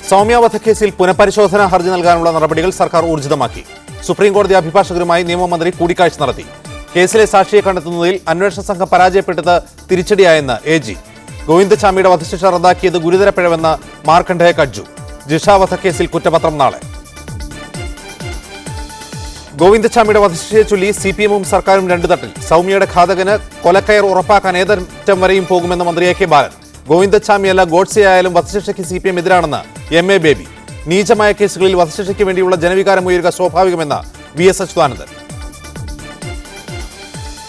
സൗമ്യ വധക്കേസിൽ പുനഃപരിശോധനാ ഹർജി നൽകാനുള്ള നടപടികൾ സർക്കാർ ഊർജിതമാക്കി. സുപ്രീംകോടതി അഭിഭാഷകരുമായി നിയമമന്ത്രി കൂടിക്കാഴ്ച നടത്തി. കേസിലെ സാക്ഷിയെ കണ്ടെത്തുന്നതിൽ അന്വേഷണ സംഘം പരാജയപ്പെട്ടത് തിരിച്ചടിയായെന്ന് AG. ഗോവിന്ദചാമിയുടെ വധശിക്ഷ റദ്ദാക്കിയത് ഗുരുതര പിഴവെന്ന് മാർക്കണ്ഡേയ കഡ്ജു. ജിഷ വധക്കേസിൽ കുറ്റപത്രം നാളെ. ഗോവിന്ദചാമിയുടെ വധശിക്ഷയെ ചൊല്ലി CPM-ഉം സർക്കാരും രണ്ടു തട്ടിൽ. സൗമ്യയുടെ ഘാതകന് കൊലക്കയർ ഉറപ്പാക്കാൻ ഏതറ്റം വരെയും പോകുമെന്ന് മന്ത്രി AK ബാലൻ. ഗോവിന്ദചാമിയല്ല ഗോഡ്സെയായാലും വധശിക്ഷയ്ക്ക് CPM എതിരാണെന്ന് MA ബേബി. നീചമായ കേസുകളിൽ വധശിക്ഷയ്ക്ക് വേണ്ടിയുള്ള ജനവികാരം ഉയരുക സ്വാഭാവികമെന്ന് VS അച്യുതാനന്ദൻ.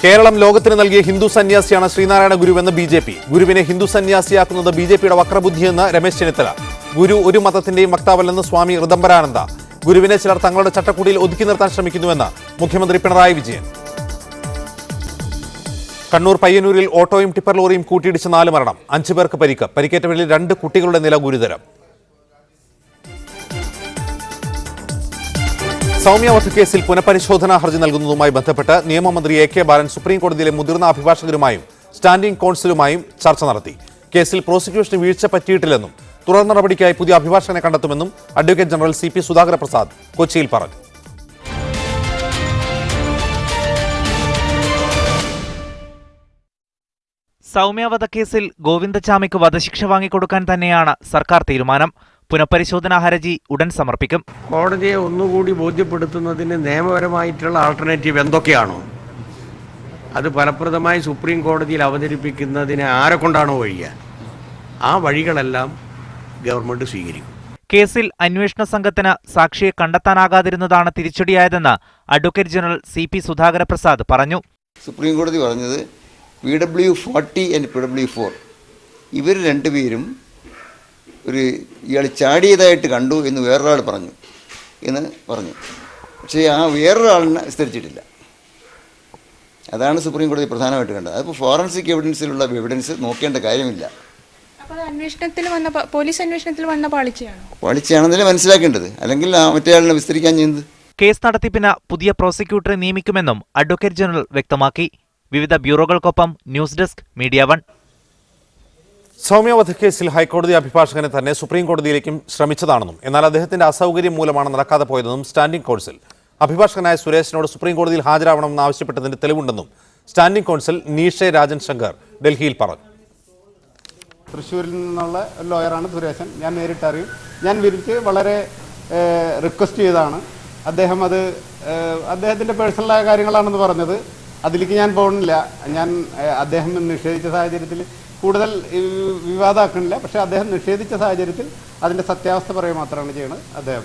കേരളം ലോകത്തിന് നൽകിയ ഹിന്ദു സന്യാസിയാണ് ശ്രീനാരായണ ഗുരുവെന്ന് BJP. ഗുരുവിനെ ഹിന്ദു സന്യാസിയാക്കുന്നത് BJPയുടെ വക്രബുദ്ധിയെന്ന് രമേശ് ചെന്നിത്തല. ഗുരു ഒരു മതത്തിന്റെയും വക്താവല്ലെന്ന് സ്വാമി ഋദംബരാനന്ദ. ഗുരുവിനെ ചിലർ തങ്ങളുടെ ചട്ടക്കൂടിയിൽ ഒതുക്കി നിർത്താൻ ശ്രമിക്കുന്നുവെന്ന് മുഖ്യമന്ത്രി പിണറായി വിജയൻ. കണ്ണൂർ പയ്യന്നൂരിൽ ഓട്ടോയും ടിപ്പർ ലോറിയും കൂട്ടിയിടിച്ച് 4 മരണം, 5 പേർക്ക് പരിക്ക്. പരിക്കേറ്റവരിൽ 2 കുട്ടികളുടെ നില ഗുരുതരം. സൗമ്യ വധക്കേസിൽ പുനഃപരിശോധനാ ഹർജി നൽകുന്നതുമായി ബന്ധപ്പെട്ട് നിയമമന്ത്രി AK ബാലൻ സുപ്രീംകോടതിയിലെ മുതിർന്ന അഭിഭാഷകരുമായും സ്റ്റാൻഡിംഗ് കൗൺസിലുമായും ചർച്ച നടത്തി. കേസിൽ പ്രോസിക്യൂഷന് വീഴ്ച പറ്റിയിട്ടില്ലെന്നും തുടർ നടപടിക്കായി പുതിയ അഭിഭാഷകനെ കണ്ടെത്തുമെന്നും advocate general CP Sudhakara Prasad കൊച്ചിയിൽ പറഞ്ഞു. സൗമ്യ വധക്കേസിൽ ഗോവിന്ദചാമിക്ക് വധശിക്ഷ വാങ്ങിക്കൊടുക്കാൻ തന്നെയാണ് സർക്കാർ തീരുമാനം. പുനഃപരിശോധനാ ഹർജി ഉടൻ സമർപ്പിക്കും. കോടതിയെ ഒന്നുകൂടി ബോധ്യപ്പെടുത്തുന്നതിന് നിയമപരമായിട്ടുള്ള ആൾട്ടർനേറ്റീവ് എന്തൊക്കെയാണോ അത് ഫലപ്രദമായി സുപ്രീം കോടതിയിൽ അവതരിപ്പിക്കുന്നതിന് ആരെ കൊണ്ടാണോ വഴിയുക, ആ വഴികളെല്ലാം ഗവൺമെന്റ് സ്വീകരിക്കും. കേസിൽ അന്വേഷണ സംഘത്തിന് സാക്ഷിയെ കണ്ടെത്താനാകാതിരുന്നതാണ് തിരിച്ചടിയായതെന്ന് advocate general CP Sudhakara Prasad പറഞ്ഞു. സുപ്രീം കോടതി പറഞ്ഞത് PW40 ആൻഡ് PW4 ഇവർ രണ്ടുപേരും ഇയാൾ ചാടിയതായിട്ട് കണ്ടു എന്ന് വേറൊരാൾ പറഞ്ഞു. പക്ഷേ ആ വേറൊരാളിനെ വിസ്തരിച്ചിട്ടില്ല. അതാണ് സുപ്രീം കോടതി പ്രധാനമായിട്ട് കണ്ടത്. അതിപ്പോൾ ഫോറൻസിക് എവിഡൻസിലുള്ള എവിഡൻസ് നോക്കേണ്ട കാര്യമില്ല. പോലീസ് അന്വേഷണത്തിൽ വന്ന പാളിച്ചയാണെന്നല്ലേ മനസ്സിലാക്കേണ്ടത്, അല്ലെങ്കിൽ മറ്റേ ആളിനെ വിസ്തരിക്കാൻ ചെയ്യുന്നത്. കേസ് നടത്തിപ്പിന് പുതിയ പ്രോസിക്യൂട്ടറെ നിയമിക്കുമെന്നും അഡ്വക്കേറ്റ് ജനറൽ വ്യക്തമാക്കി. വിവിധ ബ്യൂറോകൾക്കൊപ്പം ന്യൂസ് ഡെസ്ക് മീഡിയ 1. സൗമ്യ വധക്കേസിൽ ഹൈക്കോടതി അഭിഭാഷകനെ തന്നെ സുപ്രീം കോടതിയിലേക്കും ശ്രമിച്ചതാണെന്നും എന്നാൽ അദ്ദേഹത്തിന്റെ അസൗകര്യം മൂലമാണ് നടക്കാതെ പോയതെന്നും സ്റ്റാൻഡിംഗ് കൗൺസിൽ. അഭിഭാഷകനായ സുരേഷിനോട് സുപ്രീം കോടതിയിൽ ഹാജരാവണമെന്ന് ആവശ്യപ്പെട്ടതിന്റെ തെളിവുണ്ടെന്നും സ്റ്റാൻഡിംഗ് കൗൺസിൽ നീഷെ രാജൻ ശങ്കർ ഡൽഹിയിൽ പറഞ്ഞു. തൃശ്ശൂരിൽ നിന്നുള്ള ലോയറാണ് സുരേശൻ. ഞാൻ നേരിട്ട് അറിയും. ഞാൻ വിരിച്ച് വളരെ റിക്വസ്റ്റ് ചെയ്താണ്. അദ്ദേഹം അത് അദ്ദേഹത്തിൻ്റെ പേഴ്സണലായ കാര്യങ്ങളാണെന്ന് പറഞ്ഞത്. അതിലേക്ക് ഞാൻ പോകുന്നില്ല. ഞാൻ അദ്ദേഹം നിഷേധിച്ച സാഹചര്യത്തിൽ കൂടുതൽ വിവാദമാക്കണില്ല. പക്ഷേ അദ്ദേഹം നിഷേധിച്ച സാഹചര്യത്തിൽ അതിൻ്റെ സത്യാവസ്ഥ പറയുക മാത്രമാണ് ചെയ്യുന്നത് അദ്ദേഹം.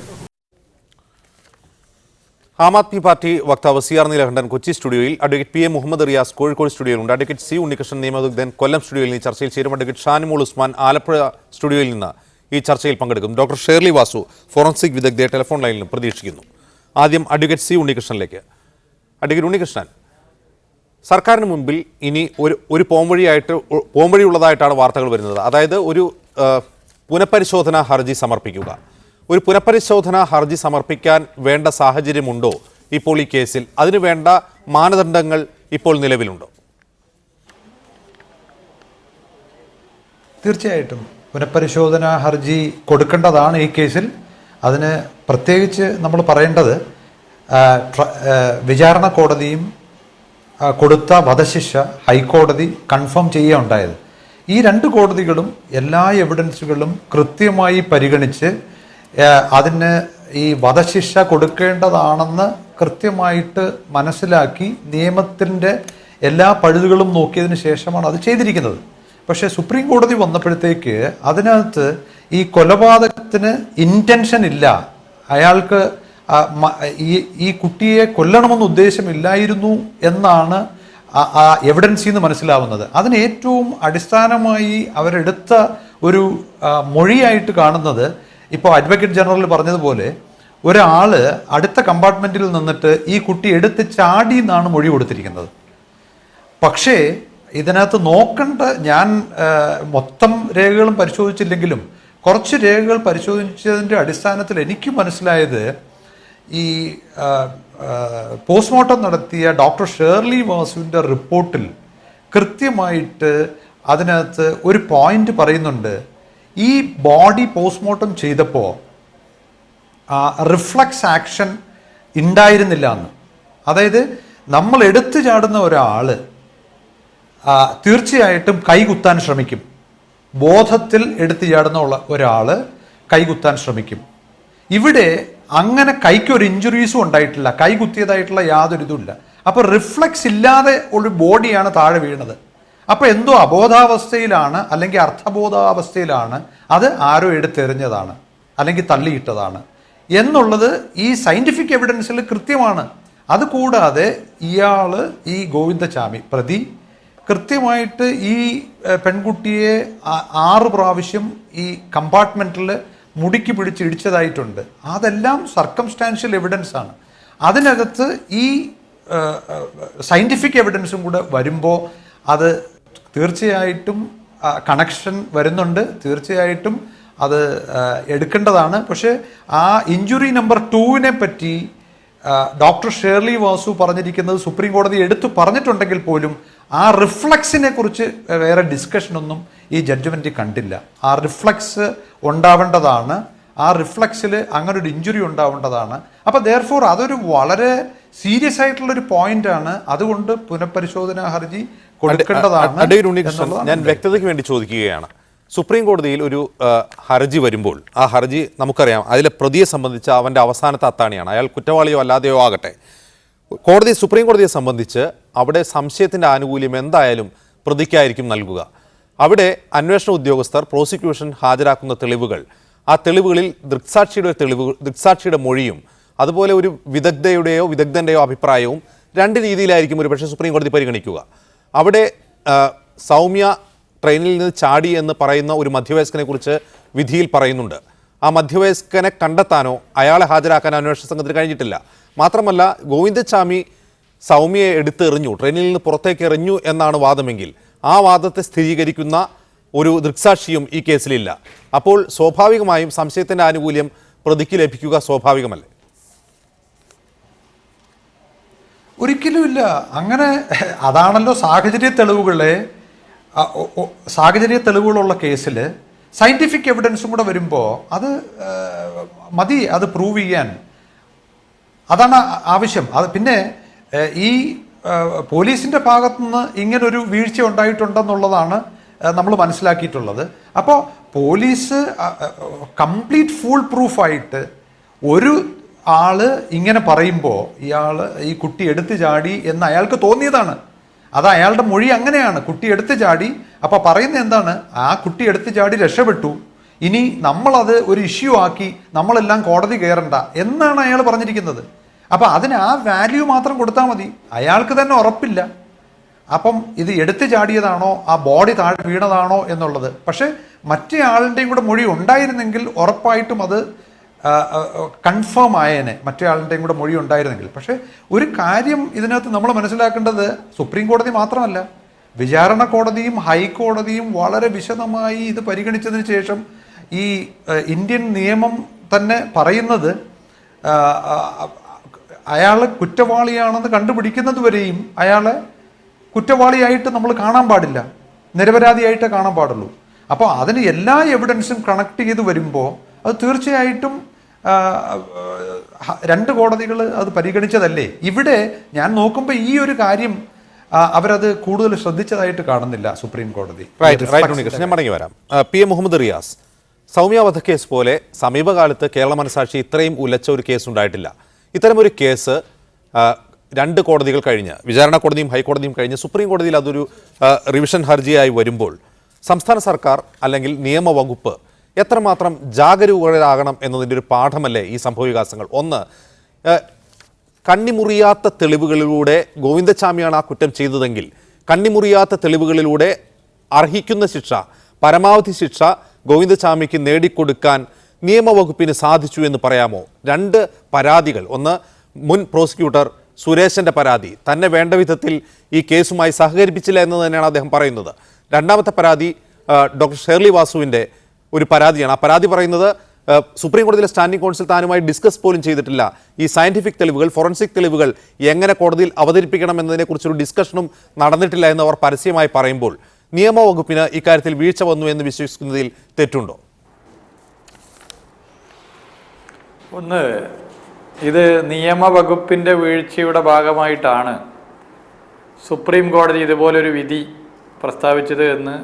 ആം ആദ്മി പാർട്ടി വക്താവ് CR നീലകണ്ഠൻ കൊച്ചി സ്റ്റുഡിയോയിൽ, അഡ്വക്കേറ്റ് PA മുഹമ്മദ് റിയാസ് കോഴിക്കോട് സ്റ്റുഡിയോയിലുണ്ട്, അഡ്വക്കേറ്റ് C ഉണ്ണികൃഷ്ണൻ നിയമവിദഗ്ധൻ കൊല്ലം സ്റ്റുഡിയോയിൽ ഈ ചർച്ചയിൽ ചേരും, അഡ്വക്കേറ്റ് ഷാനിമോൾ ഉസ്മാൻ ആലപ്പുഴ സ്റ്റുഡിയോയിൽ നിന്ന് ഈ ചർച്ചയിൽ പങ്കെടുക്കും. ഡോക്ടർ ഷേർലി വാസു ഫോറൻസിക് വിദഗ്ധയെ ടെലിഫോൺ ലൈനിലും പ്രതീക്ഷിക്കുന്നു. ആദ്യം അഡ്വക്കേറ്റ് C ഉണ്ണികൃഷ്ണനിലേക്ക്. അഡ്വക്കേറ്റ് ഉണ്ണികൃഷ്ണൻ, സർക്കാരിന് മുൻപിൽ ഇനി ഒരു പോംവഴിയുള്ളതായിട്ടാണ് വാർത്തകൾ വരുന്നത്. അതായത് ഒരു പുനഃപരിശോധനാ ഹർജി സമർപ്പിക്കുക. ഒരു പുനഃപരിശോധനാ ഹർജി സമർപ്പിക്കാൻ വേണ്ട സാഹചര്യമുണ്ടോ ഇപ്പോൾ ഈ കേസിൽ? അതിനു വേണ്ട മാനദണ്ഡങ്ങൾ ഇപ്പോൾ നിലവിലുണ്ടോ? തീർച്ചയായിട്ടും പുനഃപരിശോധനാ ഹർജി കൊടുക്കേണ്ടതാണ് ഈ കേസിൽ. അതിന് പ്രത്യേകിച്ച് നമ്മൾ പറയേണ്ടത് വിചാരണ കോടതിയും കൊടുത്ത വധശിക്ഷ ഹൈക്കോടതി കൺഫേം ചെയ്യുകയുണ്ടായത്. ഈ 2 കോടതികളും എല്ലാ എവിഡൻസുകളും കൃത്യമായി പരിഗണിച്ച് അതിന് ഈ വധശിക്ഷ കൊടുക്കേണ്ടതാണെന്ന് കൃത്യമായിട്ട് മനസ്സിലാക്കി നിയമത്തിൻ്റെ എല്ലാ പഴുതുകളും നോക്കിയതിന് ശേഷമാണ് അത് ചെയ്തിരിക്കുന്നത്. പക്ഷേ സുപ്രീം കോടതി വന്നപ്പോഴത്തേക്ക് അതിനകത്ത് ഈ കൊലപാതകത്തിന് ഇൻറ്റൻഷൻ ഇല്ല, അയാൾക്ക് ഈ കുട്ടിയെ കൊല്ലണമെന്ന് ഉദ്ദേശമില്ലായിരുന്നു എന്നാണ് ആ എവിഡൻസിൽ നിന്ന് മനസ്സിലാവുന്നത്. അതിന് ഏറ്റവും അടിസ്ഥാനമായി അവരെടുത്ത ഒരു മൊഴിയായിട്ട് കാണുന്നത്, ഇപ്പോൾ അഡ്വക്കേറ്റ് ജനറൽ പറഞ്ഞതുപോലെ ഒരാൾ അടുത്ത കമ്പാർട്ട്മെൻറ്റിൽ നിന്നിട്ട് ഈ കുട്ടി എടുത്ത് ചാടി എന്നാണ് മൊഴി കൊടുത്തിരിക്കുന്നത്. പക്ഷേ ഇതിനകത്ത് നോക്കേണ്ട, ഞാൻ മൊത്തം രേഖകളും പരിശോധിച്ചില്ലെങ്കിലും കുറച്ച് രേഖകൾ പരിശോധിച്ചതിൻ്റെ അടിസ്ഥാനത്തിൽ എനിക്ക് മനസ്സിലായത്, ഈ പോസ്റ്റ്മോർട്ടം നടത്തിയ ഡോക്ടർ ഷേർലി വാസുവിൻ്റെ റിപ്പോർട്ടിൽ കൃത്യമായിട്ട് അതിനകത്ത് ഒരു പോയിന്റ് പറയുന്നുണ്ട്. ഈ ബോഡി പോസ്റ്റ്മോർട്ടം ചെയ്തപ്പോൾ റിഫ്ലക്സ് ആക്ഷൻ ഉണ്ടായിരുന്നില്ല എന്ന്. അതായത് നമ്മൾ എടുത്തു ചാടുന്ന ഒരാൾ തീർച്ചയായിട്ടും കൈകുത്താൻ ശ്രമിക്കും. ബോധത്തിൽ എടുത്തു ചാടുന്ന ഒരാൾ കൈകുത്താൻ ശ്രമിക്കും. ഇവിടെ അങ്ങനെ കൈക്കൊരു ഇഞ്ചുറീസും ഉണ്ടായിട്ടില്ല, കൈ കുത്തിയതായിട്ടുള്ള യാതൊരു ഇതുമില്ല. അപ്പോൾ റിഫ്ലക്സ് ഇല്ലാതെ ഒരു ബോഡിയാണ് താഴെ വീണത്. അപ്പോൾ എന്തോ അബോധാവസ്ഥയിലാണ് അല്ലെങ്കിൽ അർത്ഥബോധാവസ്ഥയിലാണ്, അത് ആരോ എടുത്തെറിഞ്ഞതാണ് അല്ലെങ്കിൽ തള്ളിയിട്ടതാണ് എന്നുള്ളത് ഈ സയൻറ്റിഫിക് എവിഡൻസിൽ കൃത്യമാണ്. അതുകൂടാതെ ഇയാൾ ഈ ഗോവിന്ദചാമി പ്രതി കൃത്യമായിട്ട് ഈ പെൺകുട്ടിയെ 6 പ്രാവശ്യം ഈ കമ്പാർട്ട്മെൻറ്റിൽ മുടിക്ക് പിടിച്ച് ഇടിച്ചതായിട്ടുണ്ട്. അതെല്ലാം സർക്കംസ്റ്റാൻഷ്യൽ എവിഡൻസ് ആണ്. അതിനകത്ത് ഈ സയൻറ്റിഫിക് എവിഡൻസും കൂടെ വരുമ്പോൾ അത് തീർച്ചയായിട്ടും കണക്ഷൻ വരുന്നുണ്ട്, തീർച്ചയായിട്ടും അത് എടുക്കേണ്ടതാണ്. പക്ഷേ ആ ഇഞ്ചുറി നമ്പർ 2 പറ്റി ഡോക്ടർ ഷേർലി വാസു പറഞ്ഞിരിക്കുന്നത് സുപ്രീം കോടതി എടുത്തു പറഞ്ഞിട്ടുണ്ടെങ്കിൽ പോലും ആ റിഫ്ലക്സിനെ കുറിച്ച് വേറെ ഡിസ്കഷനൊന്നും ഈ ജഡ്ജ്മെൻറ്റ് കണ്ടില്ല. ആ റിഫ്ലക്സ് ഉണ്ടാവേണ്ടതാണ്, ആ റിഫ്ലക്സിൽ അങ്ങനെ ഒരു ഇഞ്ചുറി ഉണ്ടാവേണ്ടതാണ്. അപ്പോൾ ദെയർഫോർ അതൊരു വളരെ സീരിയസ് ആയിട്ടുള്ളൊരു പോയിന്റാണ്. അതുകൊണ്ട് പുനഃപരിശോധനാ ഹർജി കൊടുക്കേണ്ടതാണ്. ഞാൻ വ്യക്തതയ്ക്ക് വേണ്ടി ചോദിക്കുകയാണ്. സുപ്രീം കോടതിയിൽ ഒരു ഹർജി വരുമ്പോൾ ആ ഹർജി നമുക്കറിയാം, അതിലെ പ്രതിയെ സംബന്ധിച്ച് അവൻ്റെ അവസാനത്തെ അത്താണിയാണ്. അയാൾ കുറ്റവാളിയോ അല്ലാതെയോ ആകട്ടെ, സുപ്രീം കോടതിയെ സംബന്ധിച്ച് അവിടെ സംശയത്തിൻ്റെ ആനുകൂല്യം എന്തായാലും പ്രതിക്കായിരിക്കും നൽകുക. അവിടെ അന്വേഷണ ഉദ്യോഗസ്ഥർ പ്രോസിക്യൂഷൻ ഹാജരാക്കുന്ന തെളിവുകൾ, ആ തെളിവുകളിൽ ദൃക്സാക്ഷിയുടെ മൊഴിയും അതുപോലെ ഒരു വിദഗ്ധൻ്റെയോ അഭിപ്രായവും 2 രീതിയിലായിരിക്കും ഒരു പക്ഷേ സുപ്രീം കോടതി പരിഗണിക്കുക. അവിടെ സൗമ്യ ട്രെയിനിൽ നിന്ന് ചാടി എന്ന് പറയുന്ന ഒരു മധ്യവയസ്കനെ കുറിച്ച് വിധിയിൽ പറയുന്നുണ്ട്. ആ മധ്യവയസ്കനെ കണ്ടെത്താനോ അയാളെ ഹാജരാക്കാൻ അന്വേഷണ സംഘത്തിന് കഴിഞ്ഞിട്ടില്ല. മാത്രമല്ല, ഗോവിന്ദചാമി സൗമ്യയെ എടുത്തെറിഞ്ഞു, ട്രെയിനിൽ നിന്ന് പുറത്തേക്ക് എറിഞ്ഞു എന്നാണ് വാദമെങ്കിൽ ആ വാദത്തെ സ്ഥിരീകരിക്കുന്ന ഒരു ദൃക്സാക്ഷിയും ഈ കേസിലില്ല. അപ്പോൾ സ്വാഭാവികമായും സംശയത്തിൻ്റെ ആനുകൂല്യം പ്രതിക്ക് ലഭിക്കുക സ്വാഭാവികമല്ലേ? ഒരിക്കലുമില്ല. അങ്ങനെ അതാണല്ലോ സാഹചര്യ തെളിവുകളുള്ള കേസിൽ സയൻറ്റിഫിക് എവിഡൻസും കൂടെ വരുമ്പോൾ അത് മതി, അത് പ്രൂവ് ചെയ്യാൻ. അതാണ് ആവശ്യം. അത് പിന്നെ ഈ പോലീസിൻ്റെ ഭാഗത്തുനിന്ന് ഇങ്ങനൊരു വീഴ്ച ഉണ്ടായിട്ടുണ്ടെന്നുള്ളതാണ് നമ്മൾ മനസ്സിലാക്കിയിട്ടുള്ളത്. അപ്പോൾ പോലീസ് കംപ്ലീറ്റ് ഫുൾ പ്രൂഫായിട്ട് ഒരു ആള് ഇങ്ങനെ പറയുമ്പോൾ ഈ കുട്ടി എടുത്തു ചാടി എന്ന് അയാൾക്ക് തോന്നിയതാണ്. അത് അയാളുടെ മൊഴി അങ്ങനെയാണ്, കുട്ടി എടുത്തു ചാടി. അപ്പോൾ പറയുന്നത് എന്താണ്, ആ കുട്ടി എടുത്തു ചാടി രക്ഷപ്പെട്ടു, ഇനി നമ്മളത് ഒരു ഇഷ്യൂ ആക്കി നമ്മളെല്ലാം കോടതി കയറണ്ട എന്നാണ് അയാൾ പറഞ്ഞിരിക്കുന്നത്. അപ്പം അതിന് ആ വാല്യൂ മാത്രം കൊടുത്താൽ മതി. അയാൾക്ക് തന്നെ ഉറപ്പില്ല അപ്പം ഇത് എടുത്തു ചാടിയതാണോ ആ ബോഡി താഴെ വീണതാണോ എന്നുള്ളത്. പക്ഷേ മറ്റേ ആളിൻ്റെയും കൂടെ മൊഴി ഉണ്ടായിരുന്നെങ്കിൽ ഉറപ്പായിട്ടും അത് കൺഫേം ആയേനെ, മറ്റേ ആളിൻ്റെയും കൂടെ മൊഴി ഉണ്ടായിരുന്നെങ്കിൽ. പക്ഷേ ഒരു കാര്യം ഇതിനകത്ത് നമ്മൾ മനസ്സിലാക്കേണ്ടത്, സുപ്രീം കോടതി മാത്രമല്ല, വിചാരണ കോടതിയും ഹൈക്കോടതിയും വളരെ വിശദമായി ഇത് പരിഗണിച്ചതിന് ശേഷം ഈ ഇന്ത്യൻ നിയമം തന്നെ പറയുന്നത് അയാൾ കുറ്റവാളിയാണെന്ന് കണ്ടുപിടിക്കുന്നത് വരെയും അയാളെ കുറ്റവാളിയായിട്ട് നമ്മൾ കാണാൻ പാടില്ല, നിരപരാധിയായിട്ടേ കാണാൻ പാടുള്ളൂ. അപ്പോൾ അതിന് എല്ലാ എവിഡൻസും കണക്ട് ചെയ്ത് വരുമ്പോൾ അത് തീർച്ചയായിട്ടും 2 കോടതികൾ അത് പരിഗണിച്ചതല്ലേ. ഇവിടെ ഞാൻ നോക്കുമ്പോൾ ഈ ഒരു കാര്യം അവരത് കൂടുതൽ ശ്രദ്ധിച്ചതായിട്ട് കാണുന്നില്ല സുപ്രീം കോടതി. ഞാൻ മടങ്ങി വരാം. PM മുഹമ്മദ് റിയാസ്, സൗമ്യ വധക്കേസ് പോലെ സമീപകാലത്ത് കേരള മനസാക്ഷി ഇത്രയും ഉലച്ച ഒരു കേസ് ഉണ്ടായിട്ടില്ല. ഇത്തരമൊരു കേസ് 2 കോടതികൾ കഴിഞ്ഞ്, വിചാരണ കോടതിയും ഹൈക്കോടതിയും കഴിഞ്ഞ് സുപ്രീം കോടതിയിൽ അതൊരു റിവിഷൻ ഹർജിയായി വരുമ്പോൾ സംസ്ഥാന സർക്കാർ അല്ലെങ്കിൽ നിയമവകുപ്പ് എത്രമാത്രം ജാഗരൂകരാകണം എന്നതിൻ്റെ ഒരു പാഠമല്ലേ ഈ സംഭവവികാസങ്ങൾ? ഒന്ന്, കണ്ണിമുറിയാത്ത തെളിവുകളിലൂടെ ഗോവിന്ദചാമിയാണ് ആ കുറ്റം ചെയ്തതെങ്കിൽ കണ്ണിമുറിയാത്ത തെളിവുകളിലൂടെ അർഹിക്കുന്ന ശിക്ഷ, പരമാവധി ശിക്ഷ ഗോവിന്ദചാമിക്ക് നേടിക്കൊടുക്കാൻ നിയമവകുപ്പിന് സാധിച്ചു എന്ന് പറയാമോ? 2 പരാതികൾ, ഒന്ന് മുൻ പ്രോസിക്യൂട്ടർ സുരേശൻ്റെ പരാതി, തന്നെ വേണ്ട വിധത്തിൽ ഈ കേസുമായി സഹകരിപ്പിച്ചില്ല എന്ന് തന്നെയാണ് അദ്ദേഹം പറയുന്നത്. രണ്ടാമത്തെ പരാതി ഡോക്ടർ ഷേർലി വാസുവിൻ്റെ ഒരു പരാതിയാണ്. ആ പരാതി പറയുന്നത് സുപ്രീം കോടതിയിലെ സ്റ്റാൻഡിംഗ് കൗൺസിൽ താനുമായി ഡിസ്കസ് പോലും ചെയ്തിട്ടില്ല, ഈ സയൻറ്റിഫിക് തെളിവുകൾ, ഫോറൻസിക് തെളിവുകൾ എങ്ങനെ കോടതിയിൽ അവതരിപ്പിക്കണം എന്നതിനെക്കുറിച്ചൊരു ഡിസ്കഷനും നടന്നിട്ടില്ല എന്ന് അവർ പരസ്യമായി പറയുമ്പോൾ നിയമവകുപ്പിന് ഇക്കാര്യത്തിൽ വീഴ്ച വന്നു എന്ന് വിശ്വസിക്കുന്നതിൽ തെറ്റുണ്ടോ? ഒന്ന്, ഇത് നിയമവകുപ്പിൻ്റെ വീഴ്ചയുടെ ഭാഗമായിട്ടാണ് സുപ്രീം കോടതി ഇതുപോലൊരു വിധി പ്രസ്താവിച്ചത് എന്ന്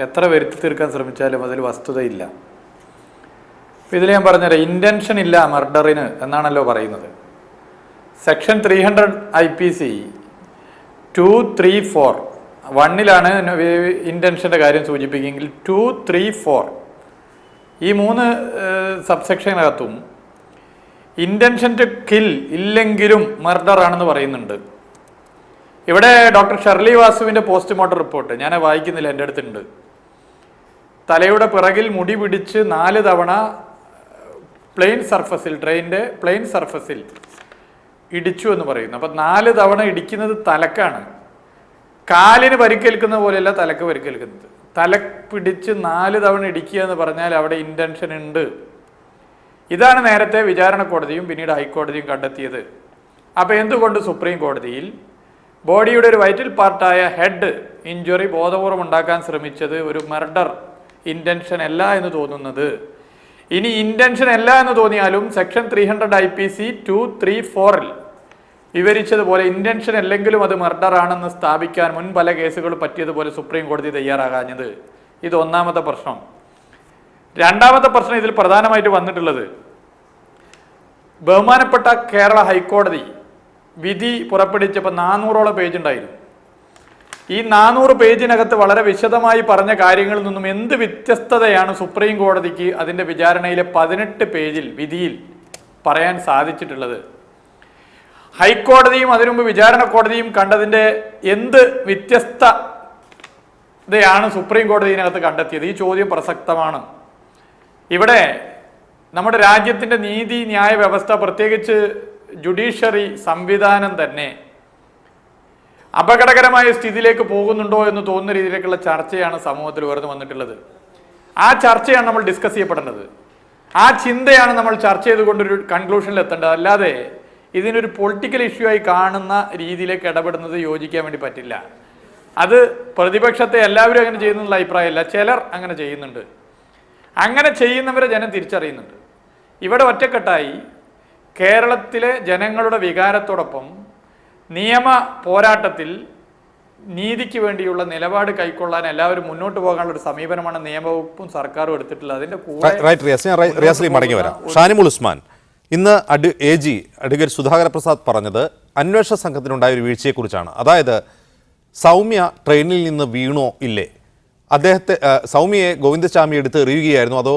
എത്ര വരുത്തി തീർക്കാൻ ശ്രമിച്ചാലും അതിൽ വസ്തുതയില്ല. ഇതിൽ ഞാൻ പറഞ്ഞുതരാം, ഇൻറ്റൻഷൻ ഇല്ല മർഡറിന് എന്നാണല്ലോ പറയുന്നത്. സെക്ഷൻ 300 IPC 234 1ലാണ് ഇൻറ്റൻഷൻ്റെ കാര്യം സൂചിപ്പിക്കുമെങ്കിൽ 2, 3, 4 ഈ 3 സബ്സെക്ഷനകത്തും ഇൻറ്റൻഷൻ ടു കിൽ ഇല്ലെങ്കിലും മർഡർ ആണെന്ന് പറയുന്നുണ്ട്. ഇവിടെ ഡോക്ടർ ഷെർലി വാസുവിൻ്റെ പോസ്റ്റ്മോർട്ടം റിപ്പോർട്ട് ഞാൻ വായിക്കുന്നില്ല, എൻ്റെ അടുത്തുണ്ട്. തലയുടെ പിറകിൽ മുടി പിടിച്ച് 4 തവണ പ്ലെയിൻ സർഫസിൽ, ട്രെയിനിൻ്റെ പ്ലെയിൻ സർഫസിൽ ഇടിച്ചു എന്ന് പറയുന്നു. അപ്പം 4 തവണ ഇടിക്കുന്നത് തലക്കാണ്. കാലിന് പരിക്കേൽക്കുന്ന പോലെയല്ല തലക്ക് പരിക്കേൽക്കുന്നത്. തല പിടിച്ച് 4 തവണ ഇടിക്കുക എന്ന് പറഞ്ഞാൽ അവിടെ ഇൻറ്റൻഷൻ ഉണ്ട്. ഇതാണ് നേരത്തെ വിചാരണ കോടതിയും പിന്നീട് ഹൈക്കോടതിയും കണ്ടെത്തിയത്. അപ്പോൾ എന്തുകൊണ്ട് സുപ്രീം കോടതിയിൽ ബോഡിയുടെ ഒരു വൈറ്റൽ പാർട്ടായ ഹെഡ് ഇഞ്ചുറി ബോധപൂർവം ഉണ്ടാക്കാൻ ശ്രമിച്ചത് ഒരു മർഡർ ഇൻറ്റൻഷൻ അല്ല എന്ന് തോന്നുന്നത്? ഇനി ഇൻറ്റൻഷൻ അല്ല എന്ന് തോന്നിയാലും സെക്ഷൻ 300 IPC 234 വിവരിച്ചതുപോലെ ഇൻറ്റൻഷൻ അല്ലെങ്കിലും അത് മർഡർ ആണെന്ന് സ്ഥാപിക്കാൻ മുൻ പല കേസുകൾ പറ്റിയതുപോലെ സുപ്രീം കോടതി തയ്യാറാകാഞ്ഞത്, ഇത് ഒന്നാമത്തെ പ്രശ്നം. രണ്ടാമത്തെ പ്രശ്നം ഇതിൽ പ്രധാനമായിട്ട് വന്നിട്ടുള്ളത്, ബഹുമാനപ്പെട്ട കേരള ഹൈക്കോടതി വിധി പുറപ്പെടുവിച്ചപ്പോൾ 400ഓളം പേജ് ഉണ്ടായിരുന്നു. ഈ 400 പേജിനകത്ത് വളരെ വിശദമായി പറഞ്ഞ കാര്യങ്ങളിൽ നിന്നും എന്ത് വ്യത്യസ്തതയാണ് സുപ്രീം കോടതിക്ക് അതിൻ്റെ വിചാരണയിലെ 18 പേജിൽ വിധിയിൽ പറയാൻ സാധിച്ചിട്ടുള്ളത്? ഹൈക്കോടതിയും അതിനുമുമ്പ് വിചാരണ കോടതിയും കണ്ടതിൻ്റെ എന്ത് വ്യത്യസ്തതയാണ് സുപ്രീം കോടതിയിനകത്ത് കണ്ടെത്തിയത്? ഈ ചോദ്യം പ്രസക്തമാണ്. ഇവിടെ നമ്മുടെ രാജ്യത്തിൻ്റെ നീതി ന്യായ വ്യവസ്ഥ, പ്രത്യേകിച്ച് ജുഡീഷ്യറി സംവിധാനം തന്നെ അപകടകരമായ സ്ഥിതിയിലേക്ക് പോകുന്നുണ്ടോ എന്ന് തോന്നുന്ന രീതിയിലേക്കുള്ള ചർച്ചയാണ് സമൂഹത്തിൽ ഉയർന്നു വന്നിട്ടുള്ളത്. ആ ചർച്ചയാണ് നമ്മൾ ഡിസ്കസ് ചെയ്യപ്പെടേണ്ടത്. ആ ചിന്തയാണ് നമ്മൾ ചർച്ച ചെയ്തുകൊണ്ടൊരു കൺക്ലൂഷനിൽ എത്തേണ്ടത്. അല്ലാതെ ഇതിനൊരു പൊളിറ്റിക്കൽ ഇഷ്യൂ ആയി കാണുന്ന രീതിയിലേക്ക് ഇടപെടുന്നത് യോജിക്കാൻ വേണ്ടി പറ്റില്ല. അത് പ്രതിപക്ഷത്തെ എല്ലാവരും അങ്ങനെ ചെയ്യുന്നുള്ള അഭിപ്രായമല്ല, ചിലർ അങ്ങനെ ചെയ്യുന്നുണ്ട്. അങ്ങനെ ചെയ്യുന്നവരെ ജനം തിരിച്ചറിയുന്നുണ്ട്. ഇവിടെ ഒറ്റക്കെട്ടായി കേരളത്തിലെ ജനങ്ങളുടെ വികാരത്തോടൊപ്പം നിയമ പോരാട്ടത്തിൽ നീതിക്ക് വേണ്ടിയുള്ള നിലപാട് കൈക്കൊള്ളാൻ എല്ലാവരും മുന്നോട്ട് പോകാനുള്ള ഒരു സമീപനമാണ് നിയമവകുപ്പും സർക്കാരും എടുത്തിട്ടുള്ളത്. അതിന്റെ കൂടെ മടങ്ങി വരാം. ഷാനിമുൾ ഉസ്മാൻ, ഇന്ന് AG അഡ്വക്കേറ്റ് സുധാകര പ്രസാദ് പറഞ്ഞത് അന്വേഷണ സംഘത്തിനുണ്ടായ ഒരു വീഴ്ചയെക്കുറിച്ചാണ്. അതായത് സൗമ്യ ട്രെയിനിൽ നിന്ന് വീണോ ഇല്ലേ, സൗമ്യയെ ഗോവിന്ദചാമി എടുത്ത് എറിയുകയായിരുന്നു അതോ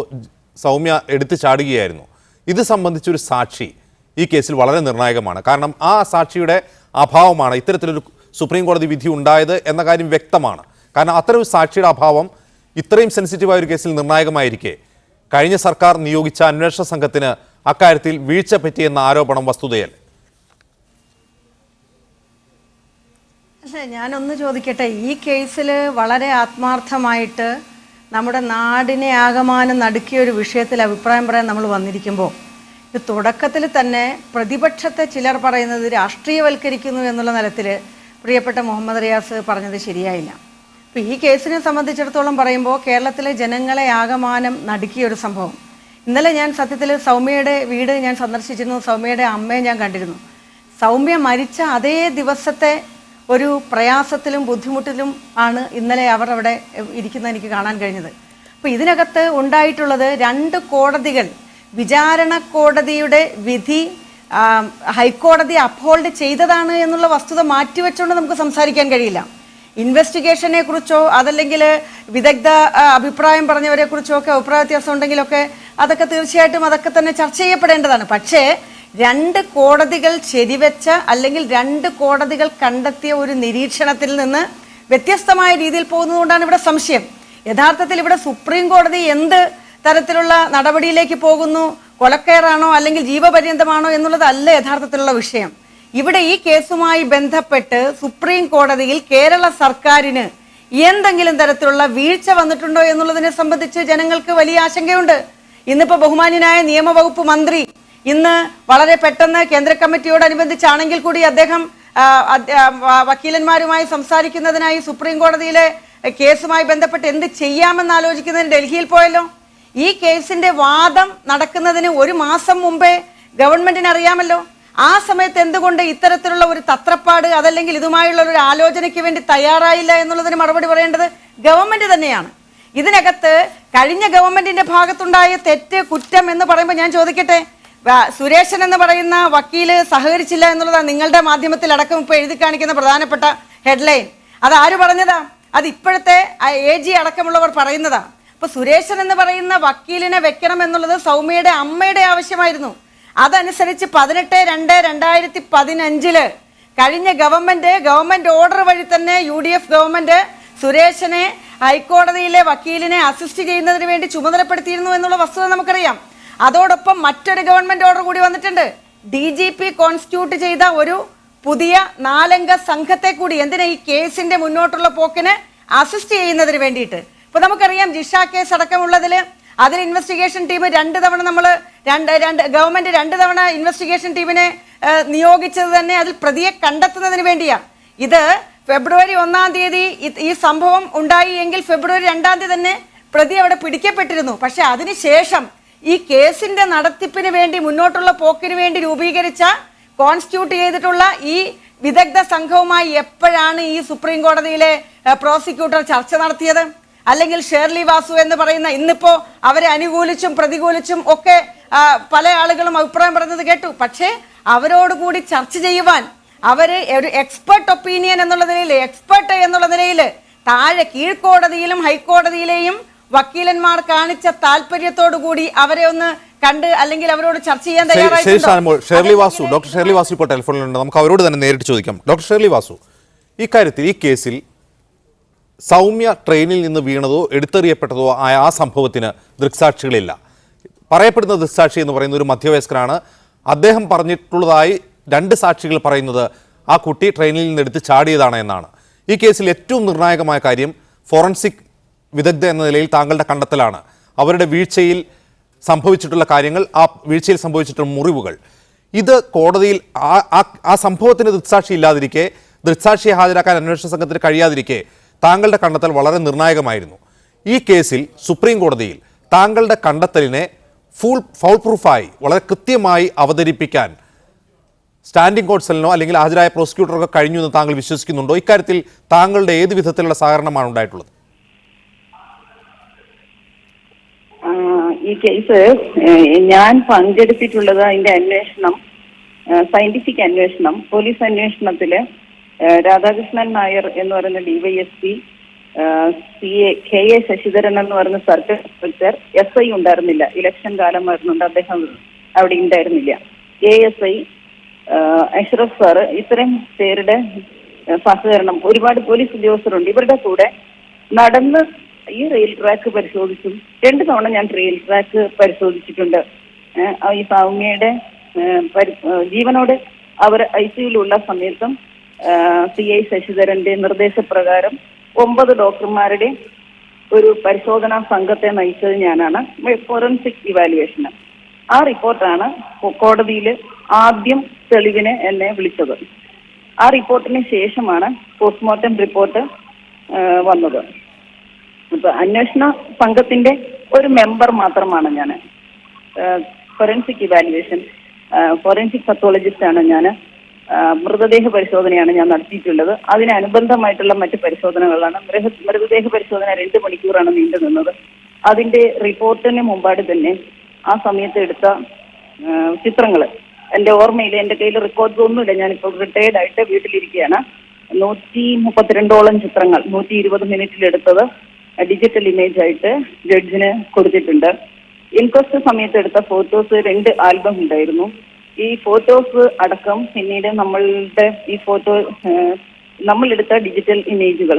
സൗമ്യ എടുത്ത് ചാടുകയായിരുന്നു? ഇത് സംബന്ധിച്ചൊരു സാക്ഷി ഈ കേസിൽ വളരെ നിർണായകമാണ്. കാരണം ആ സാക്ഷിയുടെ അഭാവമാണ് ഇത്തരത്തിലൊരു സുപ്രീം കോടതി വിധി ഉണ്ടായത് എന്ന കാര്യം വ്യക്തമാണ്. കാരണം അത്തരം സാക്ഷിയുടെ അഭാവം ഇത്രയും സെൻസിറ്റീവായ ഒരു കേസിൽ നിർണായകമായിരിക്കെ കഴിഞ്ഞ സർക്കാർ നിയോഗിച്ച അന്വേഷണ സംഘത്തിന് അക്കാര്യത്തിൽ വീഴ്ച പറ്റിയെന്ന ആരോപണം വസ്തുതയല്ല? അല്ല, ഞാനൊന്ന് ചോദിക്കട്ടെ. ഈ കേസിൽ വളരെ ആത്മാർത്ഥമായിട്ട് നമ്മുടെ നാടിനെ ആകമാനം നടുക്കിയ ഒരു വിഷയത്തിൽ അഭിപ്രായം പറയാൻ നമ്മൾ വന്നിരിക്കുമ്പോൾ ഇത് തുടക്കത്തിൽ തന്നെ പ്രതിപക്ഷത്തെ ചിലർ പറയുന്നത് രാഷ്ട്രീയവൽക്കരിക്കുന്നു എന്നുള്ള നിലത്തിൽ പ്രിയപ്പെട്ട മുഹമ്മദ് റിയാസ് പറഞ്ഞത് ശരിയായില്ല. അപ്പോൾ ഈ കേസിനെ സംബന്ധിച്ചിടത്തോളം പറയുമ്പോൾ കേരളത്തിലെ ജനങ്ങളെ ആകമാനം നടുക്കിയ ഒരു സംഭവം. ഇന്നലെ ഞാൻ സത്യത്തിൽ സൗമ്യയുടെ വീട് ഞാൻ സന്ദർശിച്ചിരുന്നു. സൗമ്യയുടെ അമ്മയെ ഞാൻ കണ്ടിരുന്നു. സൗമ്യ മരിച്ച അതേ ദിവസത്തെ ഒരു പ്രയാസത്തിലും ബുദ്ധിമുട്ടിലും ആണ് ഇന്നലെ അവർ അവിടെ ഇരിക്കുന്നത് എനിക്ക് കാണാൻ കഴിഞ്ഞത്. അപ്പോൾ ഇതിനകത്ത് ഉണ്ടായിട്ടുള്ളത് 2 കോടതികൾ, വിചാരണ കോടതിയുടെ വിധി ഹൈക്കോടതി അപ്ഹോൾഡ് ചെയ്തതാണ് എന്നുള്ള വസ്തുത മാറ്റിവെച്ചുകൊണ്ട് നമുക്ക് സംസാരിക്കാൻ കഴിയില്ല. ഇൻവെസ്റ്റിഗേഷനെ കുറിച്ചോ അതല്ലെങ്കിൽ വിദഗ്ധ അഭിപ്രായം പറഞ്ഞവരെ കുറിച്ചോ ഒക്കെ അഭിപ്രായ വ്യത്യാസം ഉണ്ടെങ്കിലൊക്കെ അതൊക്കെ തീർച്ചയായിട്ടും അതൊക്കെ തന്നെ ചർച്ച ചെയ്യപ്പെടേണ്ടതാണ്. പക്ഷേ 2 കോടതികൾ ശരിവെച്ച അല്ലെങ്കിൽ 2 കോടതികൾ കണ്ടെത്തിയ ഒരു നിരീക്ഷണത്തിൽ നിന്ന് വ്യത്യസ്തമായ രീതിയിൽ പോകുന്നതുകൊണ്ടാണ് ഇവിടെ സംശയം. യഥാർത്ഥത്തിൽ ഇവിടെ സുപ്രീം കോടതി എന്ത് തരത്തിലുള്ള നടപടിയിലേക്ക് പോകുന്നു, കൊലക്കയറാണോ അല്ലെങ്കിൽ ജീവപര്യന്തമാണോ എന്നുള്ളതല്ല യഥാർത്ഥത്തിലുള്ള വിഷയം. ഇവിടെ ഈ കേസുമായി ബന്ധപ്പെട്ട് സുപ്രീം കോടതിയിൽ കേരള സർക്കാരിന് എന്തെങ്കിലും തരത്തിലുള്ള വീഴ്ച വന്നിട്ടുണ്ടോ എന്നുള്ളതിനെ സംബന്ധിച്ച് ജനങ്ങൾക്ക് വലിയ ആശങ്കയുണ്ട്. ഇന്നിപ്പോൾ ബഹുമാന്യനായ നിയമവകുപ്പ് മന്ത്രി ഇന്ന് വളരെ പെട്ടെന്ന് കേന്ദ്ര കമ്മിറ്റിയോടനുബന്ധിച്ചാണെങ്കിൽ കൂടി അദ്ദേഹം വക്കീലന്മാരുമായി സംസാരിക്കുന്നതിനായി സുപ്രീം കോടതിയിലെ കേസുമായി ബന്ധപ്പെട്ട് എന്ത് ചെയ്യാമെന്ന് ആലോചിക്കുന്നതിന് ഡൽഹിയിൽ പോയല്ലോ. ഈ കേസിന്റെ വാദം നടക്കുന്നതിന് 1 മാസം മുമ്പേ ഗവൺമെന്റിന് അറിയാമല്ലോ. ആ സമയത്ത് എന്തുകൊണ്ട് ഇത്തരത്തിലുള്ള ഒരു തത്രപ്പാട് അതല്ലെങ്കിൽ ഇതുമായുള്ള ഒരു ആലോചനയ്ക്ക് വേണ്ടി തയ്യാറായില്ല എന്നുള്ളതിന് മറുപടി പറയേണ്ടത് ഗവൺമെന്റ് തന്നെയാണ്. ഇതിനകത്ത് കഴിഞ്ഞ ഗവൺമെന്റിന്റെ ഭാഗത്തുണ്ടായ തെറ്റ് കുറ്റം എന്ന് പറയുമ്പോൾ ഞാൻ ചോദിക്കട്ടെ, സുരേഷൻ എന്ന് പറയുന്ന വക്കീല് സഹകരിച്ചില്ല എന്നുള്ളതാണ് നിങ്ങളുടെ മാധ്യമത്തിൽ അടക്കം ഇപ്പോൾ എഴുതി കാണിക്കുന്ന പ്രധാനപ്പെട്ട ഹെഡ്ലൈൻ. അത് ആര് പറഞ്ഞതാ? അത് ഇപ്പോഴത്തെ AG അടക്കമുള്ളവർ പറയുന്നതാ. അപ്പൊ സുരേഷൻ എന്ന് പറയുന്ന വക്കീലിനെ വെക്കണം എന്നുള്ളത് സൗമ്യയുടെ അമ്മയുടെ ആവശ്യമായിരുന്നു. അതനുസരിച്ച് 18/2/2015 കഴിഞ്ഞ ഗവൺമെന്റ് ഓർഡർ വഴി തന്നെ UDF ഗവൺമെന്റ് സുരേഷനെ ഹൈക്കോടതിയിലെ വക്കീലിനെ അസിസ്റ്റ് ചെയ്യുന്നതിന് വേണ്ടി ചുമതലപ്പെടുത്തിയിരുന്നു എന്നുള്ള വസ്തുത നമുക്കറിയാം. അതോടൊപ്പം മറ്റൊരു ഗവൺമെന്റ് ഓർഡർ കൂടി വന്നിട്ടുണ്ട്. DGP കോൺസ്റ്റിറ്റ്യൂട്ട് ചെയ്ത ഒരു പുതിയ 4 അംഗ സംഘത്തെ കൂടി എന്തിനാ ഈ കേസിന്റെ മുന്നോട്ടുള്ള പോക്കിന് അസിസ്റ്റ് ചെയ്യുന്നതിന് വേണ്ടിയിട്ട്. ഇപ്പൊ നമുക്കറിയാം ജിഷ കേസ് അടക്കമുള്ളതിൽ അതിൽ ഇൻവെസ്റ്റിഗേഷൻ ടീം 2 തവണ ഗവൺമെന്റ് 2 തവണ ഇൻവെസ്റ്റിഗേഷൻ ടീമിനെ നിയോഗിച്ചത് തന്നെ അതിൽ പ്രതിയെ കണ്ടെത്തുന്നതിന് വേണ്ടിയാണ്. ഇത് ഫെബ്രുവരി 1-ാം തീയതി ഈ സംഭവം ഉണ്ടായി എങ്കിൽ ഫെബ്രുവരി 2-ാം തീയതി തന്നെ പ്രതി അവിടെ പിടിക്കപ്പെട്ടിരുന്നു. പക്ഷെ അതിനുശേഷം ഈ കേസിന്റെ നടത്തിപ്പിന് വേണ്ടി മുന്നോട്ടുള്ള പോക്കിന് വേണ്ടി രൂപീകരിച്ച കോൺസ്റ്റിറ്റ്യൂട്ട് ചെയ്തിട്ടുള്ള ഈ വിദഗ്ധ സംഘവുമായി എപ്പോഴാണ് ഈ സുപ്രീം കോടതിയിലെ പ്രോസിക്യൂട്ടർ ചർച്ച നടത്തിയത്? അല്ലെങ്കിൽ ഷേർലി വാസു എന്ന് പറയുന്ന ഇന്നിപ്പോ അവരെ അനുകൂലിച്ചും പ്രതികൂലിച്ചും ഒക്കെ പല ആളുകളും അഭിപ്രായം പറയുന്നത് കേട്ടു. പക്ഷേ അവരോടുകൂടി ചർച്ച ചെയ്യുവാൻ അവര് ഒരു എക്സ്പെർട്ട് ഒപ്പീനിയൻ എന്നുള്ള നിലയിൽ താഴെ കീഴ്ക്കോടതിയിലും ഹൈക്കോടതിയിലെയും വക്കീലന്മാർ കാണിച്ച താല്പര്യത്തോടു കൂടി അവരെ ഒന്ന് കണ്ട് അല്ലെങ്കിൽ അവരോട് ചർച്ച ചെയ്യാൻ തയ്യാറായിട്ടുണ്ടോ? ഡോക്ടർ ഷേർലി വാസു ഇപ്പോൾ ടെലിഫോണിലുണ്ട്. നമുക്ക് അവരോട് തന്നെ നേരിട്ട് ചോദിക്കാം. ഡോക്ടർ ഷേർലി വാസു, ഇക്കാര്യത്തിൽ ഈ കേസിൽ സൗമ്യ ട്രെയിനിൽ നിന്ന് വീണതോ എടുത്തെറിയപ്പെട്ടതോ ആയ ആ സംഭവത്തിന് ദൃക്സാക്ഷികളില്ല. പറയപ്പെടുന്ന ദൃക്സാക്ഷി എന്ന് പറയുന്ന ഒരു മധ്യവയസ്കനാണ്. അദ്ദേഹം പറഞ്ഞിട്ടുള്ളതായി 2 സാക്ഷികൾ പറയുന്നത് ആ കുട്ടി ട്രെയിനിൽ നിന്ന് എടുത്ത് ചാടിയതാണ് എന്നാണ്. ഈ കേസിൽ ഏറ്റവും നിർണായകമായ കാര്യം ഫോറൻസിക് വിദഗ്ധ എന്ന നിലയിൽ താങ്കളുടെ കണ്ടെത്തലാണ്. അവരുടെ വീഴ്ചയിൽ സംഭവിച്ചിട്ടുള്ള കാര്യങ്ങൾ, ആ വീഴ്ചയിൽ സംഭവിച്ചിട്ടുള്ള മുറിവുകൾ, ഇത് കോടതിയിൽ ആ സംഭവത്തിന് ദൃക്സാക്ഷി ഇല്ലാതിരിക്കെ, ദൃക്സാക്ഷിയെ ഹാജരാക്കാൻ അന്വേഷണ സംഘത്തിന് കഴിയാതിരിക്കെ താങ്കളുടെ കണ്ടെത്തൽ വളരെ നിർണായകമായിരുന്നു. ഈ കേസിൽ സുപ്രീം കോടതിയിൽ താങ്കളുടെ കണ്ടെത്തലിനെ ഫൗൾ പ്രൂഫായി വളരെ കൃത്യമായി അവതരിപ്പിക്കാൻ സ്റ്റാൻഡിംഗ് കോൺസലിനോ അല്ലെങ്കിൽ ഹാജരായ പ്രോസിക്യൂട്ടറൊക്കെ കഴിഞ്ഞു എന്ന് താങ്കൾ വിശ്വസിക്കുന്നുണ്ടോ? ഇക്കാര്യത്തിൽ താങ്കളുടെ ഏത് വിധത്തിലുള്ള സഹകരണമാണ് ഉണ്ടായിട്ടുള്ളത്? ഈ കേസ് ഞാൻ പങ്കെടുത്തിട്ടുള്ളത് അതിന്റെ അന്വേഷണം, സയന്റിഫിക് അന്വേഷണം, പോലീസ് അന്വേഷണത്തില് രാധാകൃഷ്ണൻ നായർ എന്ന് പറയുന്ന DYSP, CA KA ശശിധരൻ എന്ന് പറയുന്ന സർക്കിൾ ഇൻസ്പെക്ടർ, SI ഉണ്ടായിരുന്നില്ല, ഇലക്ഷൻ കാലം വരുന്നുണ്ട്, അദ്ദേഹം അവിടെ ഉണ്ടായിരുന്നില്ല, ASI അഷ്റഫ് സാറ്, ഇത്രയും പേരുടെ സഹകരണം, ഒരുപാട് പോലീസ് ഉദ്യോഗസ്ഥരുണ്ട്. ഇവരുടെ കൂടെ നടന്ന് ഈ റെയിൽ ട്രാക്ക് പരിശോധിച്ചു. 2 തവണ ഞാൻ റെയിൽ ട്രാക്ക് പരിശോധിച്ചിട്ടുണ്ട്. ഈ സൗമ്യയുടെ ജീവനോട് അവർ ICUയിലുള്ള സമയത്തും CI ശശിധരന്റെ നിർദ്ദേശപ്രകാരം 9 ഡോക്ടർമാരുടെ ഒരു പരിശോധനാ സംഘത്തെ നയിച്ചത് ഞാനാണ്. ഫോറൻസിക് ഇവാലുവേഷന് ആ റിപ്പോർട്ടാണ് കോടതിയിൽ ആദ്യം തെളിവിന് എന്നെ വിളിച്ചത്. ആ റിപ്പോർട്ടിന് ശേഷമാണ് പോസ്റ്റ്മോർട്ടം റിപ്പോർട്ട് വന്നത്. ഇപ്പൊ അന്വേഷണ സംഘത്തിന്റെ ഒരു മെമ്പർ മാത്രമാണ് ഞാൻ. ഫോറൻസിക് ഇവാലുവേഷൻ, ഫോറൻസിക് പത്തോളജിസ്റ്റ് ആണ് ഞാൻ. മൃതദേഹ പരിശോധനയാണ് ഞാൻ നടത്തിയിട്ടുള്ളത്. അതിനനുബന്ധമായിട്ടുള്ള മറ്റ് പരിശോധനകളാണ്. മൃതദേഹ പരിശോധന 2 മണിക്കൂറാണ് നീണ്ടു നിന്നത്. അതിന്റെ റിപ്പോർട്ടിന് മുമ്പാട് തന്നെ ആ സമയത്ത് എടുത്ത ചിത്രങ്ങൾ എൻ്റെ ഓർമ്മയിൽ, എൻ്റെ കയ്യിൽ റെക്കോർഡ്സ് ഒന്നുമില്ല, ഞാനിപ്പോൾ റിട്ടയർഡ് ആയിട്ട് വീട്ടിലിരിക്കുകയാണ്. 132ഓളം ചിത്രങ്ങൾ 120 മിനിറ്റിലെടുത്തത് ഡിജിറ്റൽ ഇമേജ് ആയിട്ട് ജഡ്ജിന് കൊടുത്തിട്ടുണ്ട്. ഇൻക്വസ്റ്റ് സമയത്ത് എടുത്ത ഫോട്ടോസ് 2 ആൽബം ഉണ്ടായിരുന്നു. ഈ ഫോട്ടോസ് അടക്കം പിന്നീട് നമ്മളുടെ ഈ നമ്മളെടുത്ത ഡിജിറ്റൽ ഇമേജുകൾ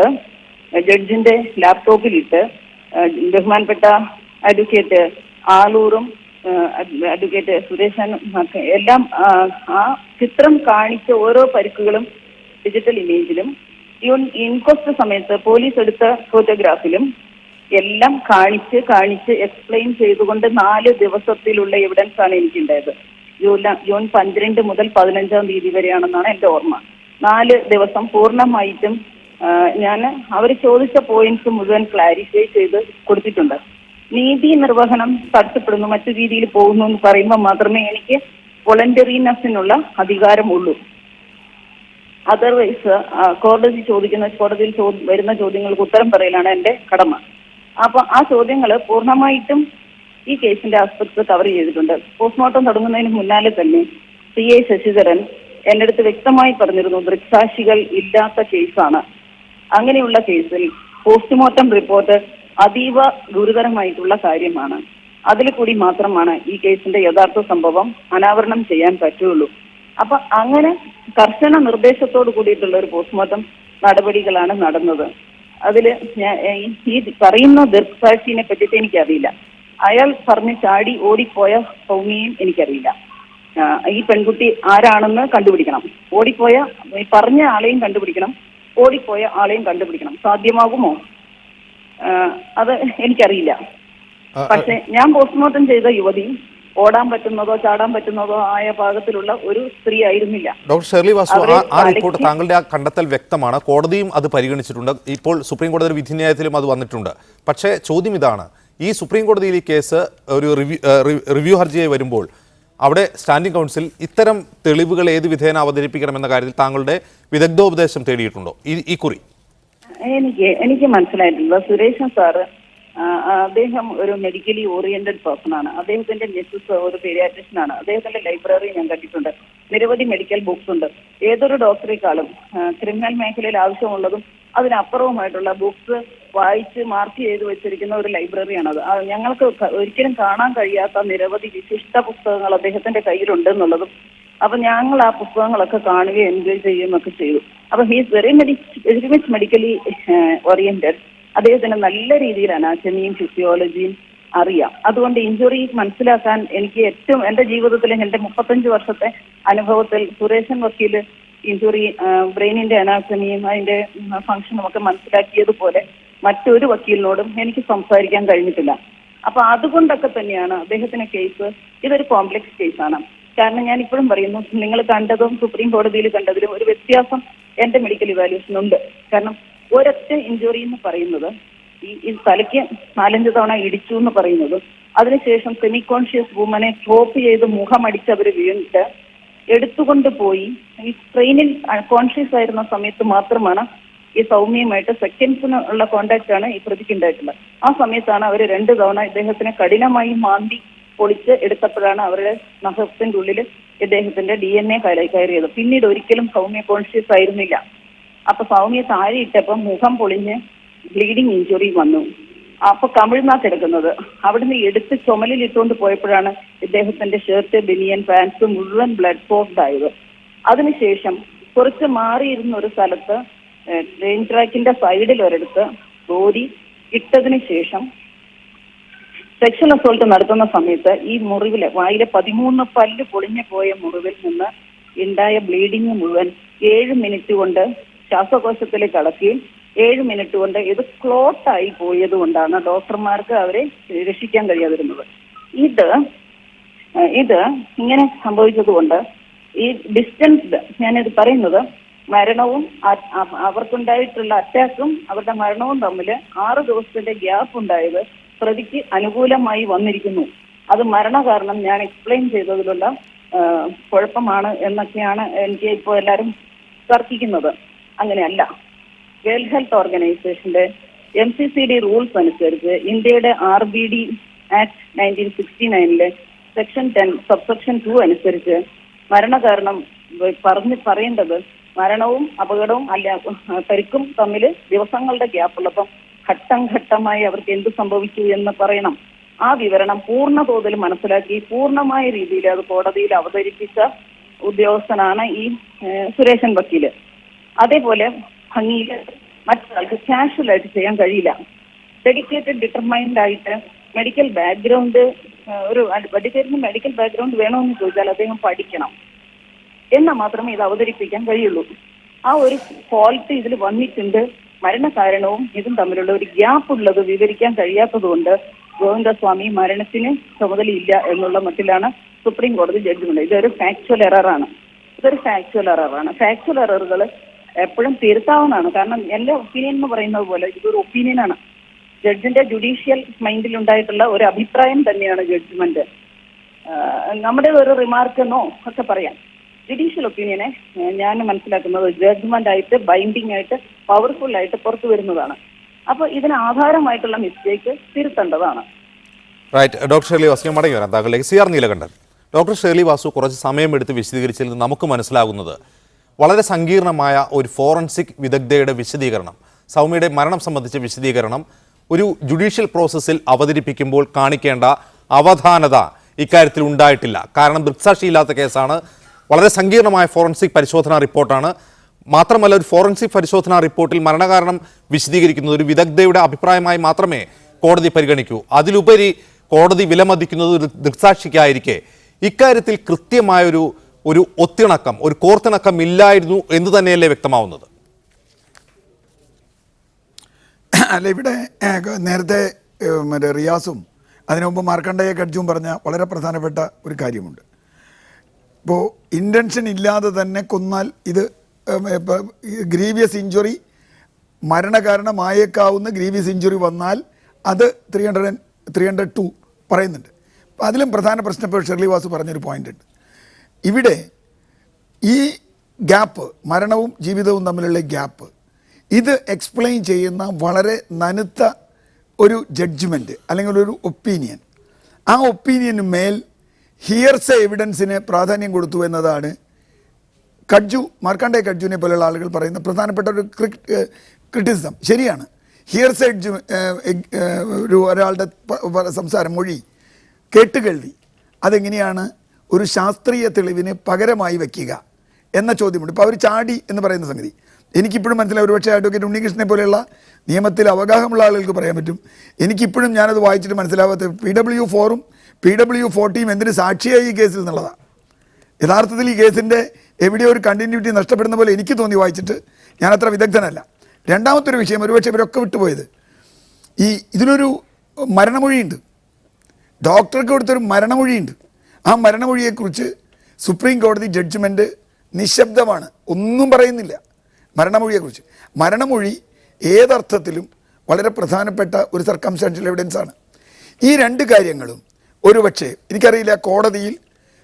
ജഡ്ജിന്റെ ലാപ്ടോപ്പിലിട്ട് ബഹുമാനപ്പെട്ട അഡ്വക്കേറ്റ് ആലൂറും അഡ്വക്കേറ്റ് സുരേഷനും എല്ലാം ആ ചിത്രം കാണിച്ച ഓരോ പരിക്കുകളും ഡിജിറ്റൽ ഇമേജിലും ഇൻക്വസ്റ്റ് സമയത്ത് പോലീസ് എടുത്ത ഫോട്ടോഗ്രാഫിലും എല്ലാം കാണിച്ച് എക്സ്പ്ലെയിൻ ചെയ്തുകൊണ്ട് 4 ദിവസത്തിലുള്ള എവിഡൻസ് ആണ് എനിക്കുണ്ടായത്. ജൂൺ 12 മുതൽ 15-ാം തീയതി വരെയാണെന്നാണ് എൻ്റെ ഓർമ്മ. 4 ദിവസം പൂർണ്ണമായിട്ടും ഞാൻ അവർ ചോദിച്ച പോയിന്റ്സ് മുഴുവൻ ക്ലാരിഫൈ ചെയ്ത് കൊടുത്തിട്ടുണ്ട്. നീതി നിർവഹണം തടസ്സപ്പെടുന്നു, മറ്റു രീതിയിൽ പോകുന്നു എന്ന് പറയുമ്പോൾ മാത്രമേ എനിക്ക് വോളണ്ടറിനെസ്സിനുള്ള അധികാരമുള്ളൂ. അതർവൈസ് കോടതിയിൽ വരുന്ന ചോദ്യങ്ങൾക്ക് ഉത്തരം പറയലാണ് എൻ്റെ കടമ. അപ്പൊ ആ ചോദ്യങ്ങൾ പൂർണ്ണമായിട്ടും ഈ കേസിന്റെ ആസ്പെക്ട്സ് കവർ ചെയ്തിട്ടുണ്ട്. പോസ്റ്റ്മോർട്ടം തുടങ്ങുന്നതിന് മുന്നാലെ തന്നെ CI ശശിധരൻ എൻ്റെ അടുത്ത് വ്യക്തമായി പറഞ്ഞിരുന്നു, ദൃക്സാക്ഷികൾ ഇല്ലാത്ത കേസാണ്. അങ്ങനെയുള്ള കേസിൽ പോസ്റ്റ്മോർട്ടം റിപ്പോർട്ട് അതീവ ഗുരുതരമായിട്ടുള്ള കാര്യമാണ്. അതിൽ കൂടി മാത്രമാണ് ഈ കേസിന്റെ യഥാർത്ഥ സംഭവം അനാവരണം ചെയ്യാൻ പറ്റുള്ളൂ. അപ്പൊ അങ്ങനെ കർശന നിർദ്ദേശത്തോട് കൂടിയിട്ടുള്ള ഒരു പോസ്റ്റ്മോർട്ടം നടപടികളാണ് നടന്നത്. അതില് ഈ പറയുന്ന ദൃക്സാക്ഷിനെ പറ്റിയിട്ട് എനിക്കറിയില്ല. അയാൾ പറഞ്ഞ് ചാടി ഓടിപ്പോയ സൗമ്യയും എനിക്കറിയില്ല. ഈ പെൺകുട്ടി ആരാണെന്ന് കണ്ടുപിടിക്കണം. ഓടിപ്പോയ പറഞ്ഞ ആളെയും കണ്ടുപിടിക്കണം, ഓടിപ്പോയ ആളെയും കണ്ടുപിടിക്കണം. സാധ്യമാകുമോ? അത് എനിക്കറിയില്ല. പക്ഷെ ഞാൻ പോസ്റ്റ്മോർട്ടം ചെയ്ത യുവതി ഓടാൻ പറ്റുന്നതോ ചാടാൻ പറ്റുന്നതോ ആയ പാകത്തിലുള്ള ഒരു സ്ത്രീ ആയിരുന്നില്ല. ഡോക്ടർ ഷെർലി വാസു, ആ റിപ്പോർട്ട് താങ്കളുടെ ആ കണ്ടെത്തൽ വ്യക്തമാണ്. കോടതിയും അത് പരിഗണിച്ചിട്ടുണ്ട്. ഇപ്പോൾ സുപ്രീം കോടതി വിധിന്യായത്തിലും അത് വന്നിട്ടുണ്ട്. പക്ഷേ ചോദ്യം ഇതാണ്, ഈ സുപ്രീം കോടതിയിൽ ഈ കേസ് ഒരു റിവ്യൂ ഹർജിയായി വരുമ്പോൾ അവിടെ സ്റ്റാൻഡിംഗ് കൗൺസിൽ ഇത്തരം തെളിവുകൾ ഏത് വിധേന അവതരിപ്പിക്കണമെന്ന കാര്യത്തിൽ താങ്കളുടെ വിദഗ്ധോപദേശം തേടിയിട്ടുണ്ടോ ഈ കുറി? എനിക്ക് മനസ്സിലായിട്ടുള്ളത് സുരേഷൻ സാറ് അദ്ദേഹം ഒരു മെഡിക്കലി ഓറിയന്റഡ് പേഴ്സൺ ആണ്. അദ്ദേഹത്തിന്റെ മിസ്സസ് ഒരു പീഡിയാട്രിഷ്യൻ ആണ്. അദ്ദേഹത്തിന്റെ ലൈബ്രറി ഞാൻ കണ്ടിട്ടുണ്ട്. നിരവധി മെഡിക്കൽ ബുക്സ് ഉണ്ട്. ഏതൊരു ഡോക്ടറേക്കാളും ക്രിമിനൽ മേഖലയിൽ ആവശ്യമുള്ളതും അതിനപ്പുറവുമായിട്ടുള്ള ബുക്സ് വായിച്ച് മാർക്ക് ചെയ്ത് വെച്ചിരിക്കുന്ന ഒരു ലൈബ്രറിയാണത്. ഞങ്ങൾക്ക് ഒരിക്കലും കാണാൻ കഴിയാത്ത നിരവധി വിശിഷ്ട പുസ്തകങ്ങൾ അദ്ദേഹത്തിന്റെ കയ്യിലുണ്ട് എന്നുള്ളതും അപ്പൊ ഞങ്ങൾ ആ പുസ്തകങ്ങളൊക്കെ കാണുകയും എൻജോയ് ചെയ്യുകയൊക്കെ ചെയ്തു. അപ്പൊ he's very much medically oriented. അദ്ദേഹത്തിന് നല്ല രീതിയിൽ അനാറ്റമിയും ഫിസിയോളജിയും അറിയാം. അതുകൊണ്ട് ഇഞ്ചുറി മനസ്സിലാക്കാൻ എനിക്ക് ഏറ്റവും എൻ്റെ ജീവിതത്തിലെ എൻ്റെ 35 വർഷത്തെ അനുഭവത്തിൽ സുരേഷൻ വക്കീൽ ഇഞ്ചുറി ബ്രെയിനിന്റെ അനാറ്റമിയും അതിന്റെ ഫംഗ്ഷനും ഒക്കെ മനസ്സിലാക്കിയതുപോലെ മറ്റൊരു വക്കീലിനോടും എനിക്ക് സംസാരിക്കാൻ കഴിഞ്ഞിട്ടില്ല. അപ്പൊ അതുകൊണ്ടൊക്കെ തന്നെയാണ് അദ്ദേഹത്തിന് കേസ് ഇതൊരു കോംപ്ലക്സ് കേസാണ്. കാരണം ഞാൻ ഇപ്പോഴും പറയുന്നു, നിങ്ങൾ കണ്ടതും സുപ്രീം കോടതിയിൽ കണ്ടതിലും ഒരു വ്യത്യാസം എന്റെ മെഡിക്കൽ ഇവാലുവേഷൻ ഉണ്ട്. കാരണം ഒരൊറ്റ ഇഞ്ചുറി എന്ന് പറയുന്നത് ഈ തലയ്ക്ക് 4-5 തവണ ഇടിച്ചു എന്ന് പറയുന്നത്, അതിനുശേഷം സെമി കോൺഷ്യസ് വുമനെ ഡ്രോപ്പ് ചെയ്ത് മുഖമടിച്ച് അവർ വീണിട്ട് എടുത്തുകൊണ്ട് പോയി ഈ ട്രെയിനിൽ കോൺഷ്യസ് ആയിരുന്ന സമയത്ത് മാത്രമാണ് ഈ സൗമ്യയുമായിട്ട് സെക്കൻഡ്സിന് ഉള്ള കോണ്ടാക്ട് ആണ് ഈ പ്രതിക്ക് ഉണ്ടായിട്ടുള്ളത്. ആ സമയത്താണ് അവർ 2 തവണ ഇദ്ദേഹത്തിനെ കഠിനമായി മാന്തി പൊളിച്ച് എടുത്തപ്പോഴാണ് അവരുടെ നഖത്തിന്റെ ഉള്ളിൽ ഇദ്ദേഹത്തിന്റെ DNA കയറിയത്. പിന്നീട് ഒരിക്കലും സൗമ്യ കോൺഷ്യസ് ആയിരുന്നില്ല. അപ്പൊ സൗമ്യ താഴെ ഇട്ടപ്പം മുഖം പൊളിഞ്ഞ് ബ്ലീഡിങ് ഇഞ്ചുറി വന്നു. അപ്പൊ കമിഴ്ന്നാ കിടക്കുന്നത്. അവിടുന്ന് എടുത്ത് ചുമലിൽ ഇട്ടുകൊണ്ട് പോയപ്പോഴാണ് ഇദ്ദേഹത്തിന്റെ ഷർട്ട്, ബനിയൻ, പാൻസ് മുഴുവൻ ബ്ലഡ് സോക്ഡ് ആയത്. അതിനുശേഷം കുറച്ച് മാറിയിരുന്ന ഒരു സ്ഥലത്ത് ട്രെയിൻ ട്രാക്കിന്റെ സൈഡിൽ ഒരിടത്ത് ബോഡി ഇട്ടതിന് ശേഷം സെക്ഷൽ അസോൾട്ട് നടത്തുന്ന സമയത്ത് ഈ മുറിവില് വായിലെ 13 പല്ല് പൊളിഞ്ഞു പോയ മുറിവിൽ നിന്ന് ഉണ്ടായ ബ്ലീഡിങ് മുഴുവൻ 7 മിനിറ്റ് കൊണ്ട് ശ്വാസകോശത്തിലേക്ക് അടക്കുകയും 7 മിനിറ്റ് കൊണ്ട് ഇത് ക്ലോട്ടായി പോയത് കൊണ്ടാണ് ഡോക്ടർമാർക്ക് അവരെ രക്ഷിക്കാൻ കഴിയാതിരുന്നത്. ഇത് ഇങ്ങനെ സംഭവിച്ചത് കൊണ്ട് ഈ ഡിസ്റ്റൻസ്ഡ്, ഞാനിത് പറയുന്നത് മരണവും അവർക്കുണ്ടായിട്ടുള്ള അറ്റാക്കും അവരുടെ മരണവും തമ്മിൽ 6 ദിവസത്തിന്റെ ഗ്യാപ്പ് ഉണ്ടായത് പ്രതിക്ക് അനുകൂലമായി വന്നിരിക്കുന്നു. അത് മരണകാരണം ഞാൻ എക്സ്പ്ലെയിൻ ചെയ്തതിലുള്ള കുഴപ്പമാണ് എന്നൊക്കെയാണ് എനിക്ക് ഇപ്പോൾ എല്ലാവരും തർക്കിക്കുന്നത്. അങ്ങനെയല്ല. വേൾഡ് ഹെൽത്ത് ഓർഗനൈസേഷന്റെ MCCD റൂൾസ് അനുസരിച്ച് ഇന്ത്യയുടെ RBD ആക്ട് 1969 സെക്ഷൻ 10 സബ്സെക്ഷൻ 2 അനുസരിച്ച് മരണകാരണം പറയേണ്ടത് മരണവും അപകടവും അല്ല പരിക്കും തമ്മിൽ ദിവസങ്ങളുടെ ഗ്യാപ്പുള്ളപ്പം ഘട്ടം ഘട്ടമായി അവർക്ക് എന്ത് സംഭവിച്ചു എന്ന് പറയണം. ആ വിവരണം പൂർണ്ണ തോതിൽ മനസ്സിലാക്കി പൂർണ്ണമായ രീതിയിൽ അത് കോടതിയിൽ അവതരിപ്പിച്ച ഉദ്യോഗസ്ഥനാണ് ഈ സുരേഷൻ വക്കീല്. അതേപോലെ ഭംഗിയിൽ മറ്റൊരാൾക്ക് കാഷ്വലായിട്ട് ചെയ്യാൻ കഴിയില്ല. ഡെഡിക്കേറ്റഡ് ഡിറ്റർമൈൻഡ് ആയിട്ട് മെഡിക്കൽ ബാക്ക്ഗ്രൗണ്ട്, ഒരു അഡ്വക്കേറ്റിന് മെഡിക്കൽ ബാക്ക്ഗ്രൗണ്ട് വേണമെന്ന് ചോദിച്ചാൽ അദ്ദേഹം പഠിക്കണം. എന്നാൽ മാത്രമേ ഇത് അവതരിപ്പിക്കാൻ കഴിയുള്ളൂ. ആ ഒരു ക്വാളിറ്റി ഇതിൽ വന്നിട്ടുണ്ട്. മരണകാരണവും ഇതും തമ്മിലുള്ള ഒരു ഗ്യാപ്പ് ഉള്ളത് വിവരിക്കാൻ കഴിയാത്തതുകൊണ്ട് ഗോവിന്ദസ്വാമി മരണത്തിന് ചുമതലയില്ല എന്നുള്ള മട്ടിലാണ് സുപ്രീം കോടതി ജഡ്ജ്മെന്റ്. ഇതൊരു ഫാക്ച്വൽ എററാണ്. ഫാക്ച്വൽ എററുകൾ എപ്പോഴും തിരുത്താവുന്നതാണ്. കാരണം എൻ്റെ ഒപ്പീനിയൻ എന്ന് പറയുന്നത് പോലെ ഇതൊരു ഒപ്പീനിയനാണ്. ജഡ്ജിന്റെ ജുഡീഷ്യൽ മൈൻഡിൽ ഉണ്ടായിട്ടുള്ള ഒരു അഭിപ്രായം തന്നെയാണ് ജഡ്ജ്മെന്റ്. നമ്മുടെ ഒരു റിമാർക്കെന്നോ ഒക്കെ പറയാം. ജുഡീഷ്യൽ ഒപ്പീനിയനെ ഞാൻ മനസ്സിലാക്കുന്നത് ജഡ്ജ്മെന്റ് ആയിട്ട് ബൈൻഡിങ് ആയിട്ട് പവർഫുൾ ആയിട്ട് പുറത്തു വരുന്നതാണ്. അപ്പോൾ ഇതിന് ആധാരമായിട്ടുള്ള മിസ്റ്റേക്ക് തിരുത്തേണ്ടതാണ്. റൈറ്റ്. ഡോക്ടർ ഷേർലി വാസു, ഞാൻ മടങ്ങി വരാം താങ്കളിലേക്ക്. CR നീലകണ്ഠൻ, ഡോക്ടർ ഷേർലി വാസു കുറച്ച് സമയമെടുത്ത് വിശദീകരിച്ചതിൽ നിന്ന് നമുക്ക് മനസ്സിലാകുന്നത് വളരെ സങ്കീർണമായ ഒരു ഫോറൻസിക് വിദഗ്ധയുടെ വിശദീകരണം, സൗമ്യയുടെ മരണം സംബന്ധിച്ച വിശദീകരണം ഒരു ജുഡീഷ്യൽ പ്രോസസ്സിൽ അവതരിപ്പിക്കുമ്പോൾ കാണിക്കേണ്ട അവധാനത ഇക്കാര്യത്തിൽ ഉണ്ടായിട്ടില്ല. കാരണം ദൃക്സാക്ഷിയില്ലാത്ത കേസാണ്, വളരെ സങ്കീർണമായ ഫോറൻസിക് പരിശോധനാ റിപ്പോർട്ടാണ്. മാത്രമല്ല, ഒരു ഫോറൻസിക് പരിശോധനാ റിപ്പോർട്ടിൽ മരണകാരണം വിശദീകരിക്കുന്നത് ഒരു വിദഗ്ധയുടെ അഭിപ്രായമായി മാത്രമേ കോടതി പരിഗണിക്കൂ. അതിലുപരി കോടതി വിലമതിക്കുന്നത് ഒരു ദൃക്സാക്ഷിക്കായിരിക്കെ ഇക്കാര്യത്തിൽ കൃത്യമായൊരു ഒത്തിണക്കം, ഒരു കോർത്തിണക്കം ഇല്ലായിരുന്നു എന്ന് തന്നെയല്ലേ വ്യക്തമാവുന്നത്? അല്ല, ഇവിടെ നേരത്തെ മറ്റേ റിയാസും അതിനു മുമ്പ് മാർക്കണ്ഡേയ ഗഡ്ജും പറഞ്ഞ വളരെ പ്രധാനപ്പെട്ട ഒരു കാര്യമുണ്ട്. ഇപ്പോൾ ഇൻറ്റൻഷൻ ഇല്ലാതെ തന്നെ കൊന്നാൽ ഇത് ഗ്രീവിയസ് ഇഞ്ചുറി മരണകാരണമായേക്കാവുന്ന ഗ്രീവിയസ് ഇഞ്ചുറി വന്നാൽ അത് 302 പറയുന്നുണ്ട്. അപ്പോൾ അതിലും പ്രധാന പ്രശ്നം ഇപ്പോൾ ഷെർലി വാസു പറഞ്ഞൊരു പോയിൻ്റ് ഉണ്ട്. ഇവിടെ ഈ ഗ്യാപ്പ്, മരണവും ജീവിതവും തമ്മിലുള്ള ഗ്യാപ്പ്, ഇത് എക്സ്പ്ലെയിൻ ചെയ്യുന്ന വളരെ നനുത്ത ഒരു ജഡ്ജ്മെൻറ്റ് അല്ലെങ്കിൽ ഒരു ഒപ്പീനിയൻ, ആ ഒപ്പീനിയന് മേൽ ഹിയർസെ എവിഡൻസിന് പ്രാധാന്യം കൊടുത്തു എന്നതാണ് മാർക്കണ്ഡേയ ഗഡ്ജുവിനെ പോലെയുള്ള ആളുകൾ പറയുന്ന പ്രധാനപ്പെട്ട ഒരു ക്രിറ്റിസിസം. ശരിയാണ്, ഹിയർസെ ഒരാളുടെ സംസാരം, മൊഴി, കേട്ടുകേൾവി, അതെങ്ങനെയാണ് ഒരു ശാസ്ത്രീയ തെളിവിന് പകരമായി വയ്ക്കുക എന്ന ചോദ്യമുണ്ട്. ഇപ്പോൾ അവർ ചാടി എന്ന് പറയുന്ന സംഗതി എനിക്കിപ്പോഴും മനസ്സിലായി. ഒരുപക്ഷെ അഡ്വക്കേറ്റ് ഉണ്ണികൃഷ്ണനെ പോലെയുള്ള നിയമത്തിൽ അവഗാഹമുള്ള ആളുകൾക്ക് പറയാൻ പറ്റും. എനിക്കിപ്പോഴും ഞാനത് വായിച്ചിട്ട് മനസ്സിലാവാത്ത PW4 PW40 എന്തിന് സാക്ഷിയായി ഈ കേസിൽ എന്നുള്ളതാണ്. യഥാർത്ഥത്തിൽ ഈ കേസിൻ്റെ എവിടെയോ ഒരു കണ്ടിന്യൂറ്റി നഷ്ടപ്പെടുന്ന പോലെ എനിക്ക് തോന്നി വായിച്ചിട്ട്. ഞാനത്ര വിദഗ്ധനല്ല. രണ്ടാമത്തെ ഒരു വിഷയം, ഒരുപക്ഷെ ഇവരൊക്കെ വിട്ടുപോയത്, ഇതിലൊരു മരണമൊഴിയുണ്ട്, ഡോക്ടർക്ക് കൊടുത്തൊരു മരണമൊഴിയുണ്ട്. ആ മരണമൊഴിയെക്കുറിച്ച് സുപ്രീം കോടതി ജഡ്ജ്മെൻറ്റ് നിശബ്ദമാണ്, ഒന്നും പറയുന്നില്ല മരണമൊഴിയെക്കുറിച്ച്. മരണമൊഴി ഏതർത്ഥത്തിലും വളരെ പ്രധാനപ്പെട്ട ഒരു സർക്കംസ്റ്റാൻഷ്യൽ എവിഡൻസാണ്. ഈ രണ്ട് കാര്യങ്ങളും ഒരുപക്ഷെ എനിക്കറിയില്ല, കോടതിയിൽ,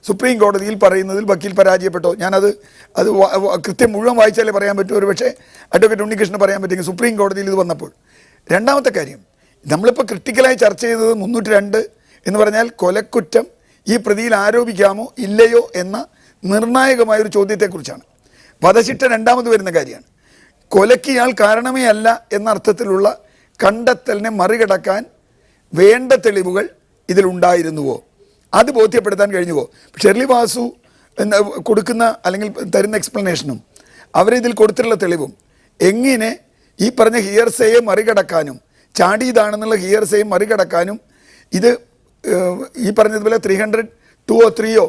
സുപ്രീം കോടതിയിൽ പറയുന്നതിൽ വക്കീൽ പരാജയപ്പെട്ടോ, ഞാനത് കൃത്യം മുഴുവൻ വായിച്ചാലേ പറയാൻ പറ്റൂ. ഒരുപക്ഷെ അഡ്വക്കേറ്റ് ഉണ്ണികൃഷ്ണൻ പറയാൻ പറ്റുമെങ്കിൽ സുപ്രീം കോടതിയിൽ ഇത് വന്നപ്പോൾ. രണ്ടാമത്തെ കാര്യം, നമ്മളിപ്പോൾ ക്രിട്ടിക്കലായി ചർച്ച ചെയ്തത് 302 എന്ന് പറഞ്ഞാൽ കൊലക്കുറ്റം ഈ പ്രതിയിൽ ആരോപിക്കാമോ ഇല്ലയോ എന്ന നിർണായകമായൊരു ചോദ്യത്തെക്കുറിച്ചാണ്. വധശിക്ഷ രണ്ടാമത് വരുന്ന കാര്യമാണ്. കൊലയ്ക്ക് ഇയാൾ കാരണമേ അല്ല എന്ന അർത്ഥത്തിലുള്ള കണ്ടെത്തലിനെ മറികടക്കാൻ വേണ്ട തെളിവുകൾ ഇതിലുണ്ടായിരുന്നുവോ, അത് ബോധ്യപ്പെടുത്താൻ കഴിഞ്ഞുവോ? ഷെർലി വാസു കൊടുക്കുന്ന അല്ലെങ്കിൽ തരുന്ന എക്സ്പ്ലനേഷനും അവരിതിൽ കൊടുത്തിട്ടുള്ള തെളിവും എങ്ങനെ ഈ പറഞ്ഞ ഹിയർസയെ മറികടക്കാനും, ചാടിയതാണെന്നുള്ള ഹിയർസയെ മറികടക്കാനും, ഇത് ഈ പറഞ്ഞതുപോലെ 302 or 3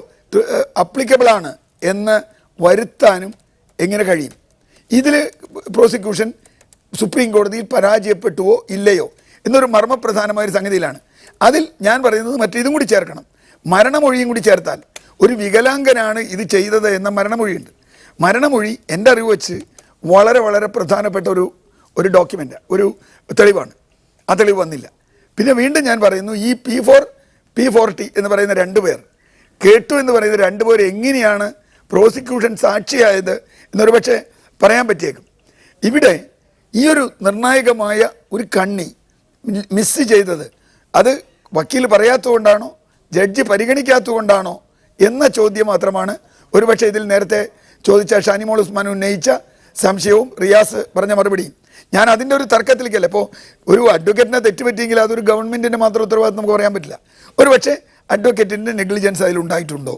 അപ്ലിക്കബിളാണ് എന്ന് വരുത്താനും എങ്ങനെ കഴിയും? ഇതിൽ പ്രോസിക്യൂഷൻ സുപ്രീം കോടതിയിൽ പരാജയപ്പെട്ടുവോ ഇല്ലയോ എന്നൊരു മർമ്മപ്രധാനമായൊരു സംഗതിയിലാണ്. അതിൽ ഞാൻ പറയുന്നത് മറ്റേതും കൂടി ചേർക്കണം. മരണമൊഴിയും കൂടി ചേർത്താൽ ഒരു വികലാംഗനാണ് ഇത് ചെയ്തത് എന്ന മരണമൊഴിയുണ്ട്. മരണമൊഴി എൻ്റെ അറിവ് വെച്ച് വളരെ വളരെ പ്രധാനപ്പെട്ട ഒരു ഡോക്യുമെൻ്റ്, ഒരു തെളിവാണ്. ആ തെളിവ് വന്നില്ല. പിന്നെ വീണ്ടും ഞാൻ പറയുന്നു, ഈ P40 എന്ന് പറയുന്ന 2 പേർ, കേട്ടു എന്ന് പറയുന്ന 2 പേർ എങ്ങനെയാണ് പ്രോസിക്യൂഷൻ സാക്ഷിയായത് എന്നൊരു പക്ഷേ പറയാൻ പറ്റിയേക്കും. ഇവിടെ ഈ ഒരു നിർണായകമായ ഒരു കണ്ണി മിസ് ചെയ്തത് അത് വക്കീൽ പറയാത്തതുകൊണ്ടാണോ, ജഡ്ജി പരിഗണിക്കാത്തതുകൊണ്ടാണോ എന്ന ചോദ്യം മാത്രമാണ് ഒരുപക്ഷെ ഇതിൽ നേരത്തെ ചോദിച്ച ഷാനിമോൾ ഉസ്മാൻ ഉന്നയിച്ച സംശയവും റിയാസ് പറഞ്ഞ മറുപടിയും. ഞാൻ അതിൻ്റെ ഒരു തർക്കത്തിലേക്കല്ല. ഇപ്പോൾ ഒരു അഡ്വക്കേറ്റിനെ തെറ്റുപറ്റിയെങ്കിൽ അതൊരു ഗവൺമെൻറ്റിൻ്റെ മാത്രം ഉത്തരവാദിത്വം നമുക്ക് പറയാൻ പറ്റില്ല. ഒരുപക്ഷെ അഡ്വക്കേറ്റിൻ്റെ നെഗ്ലിജൻസ് അതിലുണ്ടായിട്ടുണ്ടോ,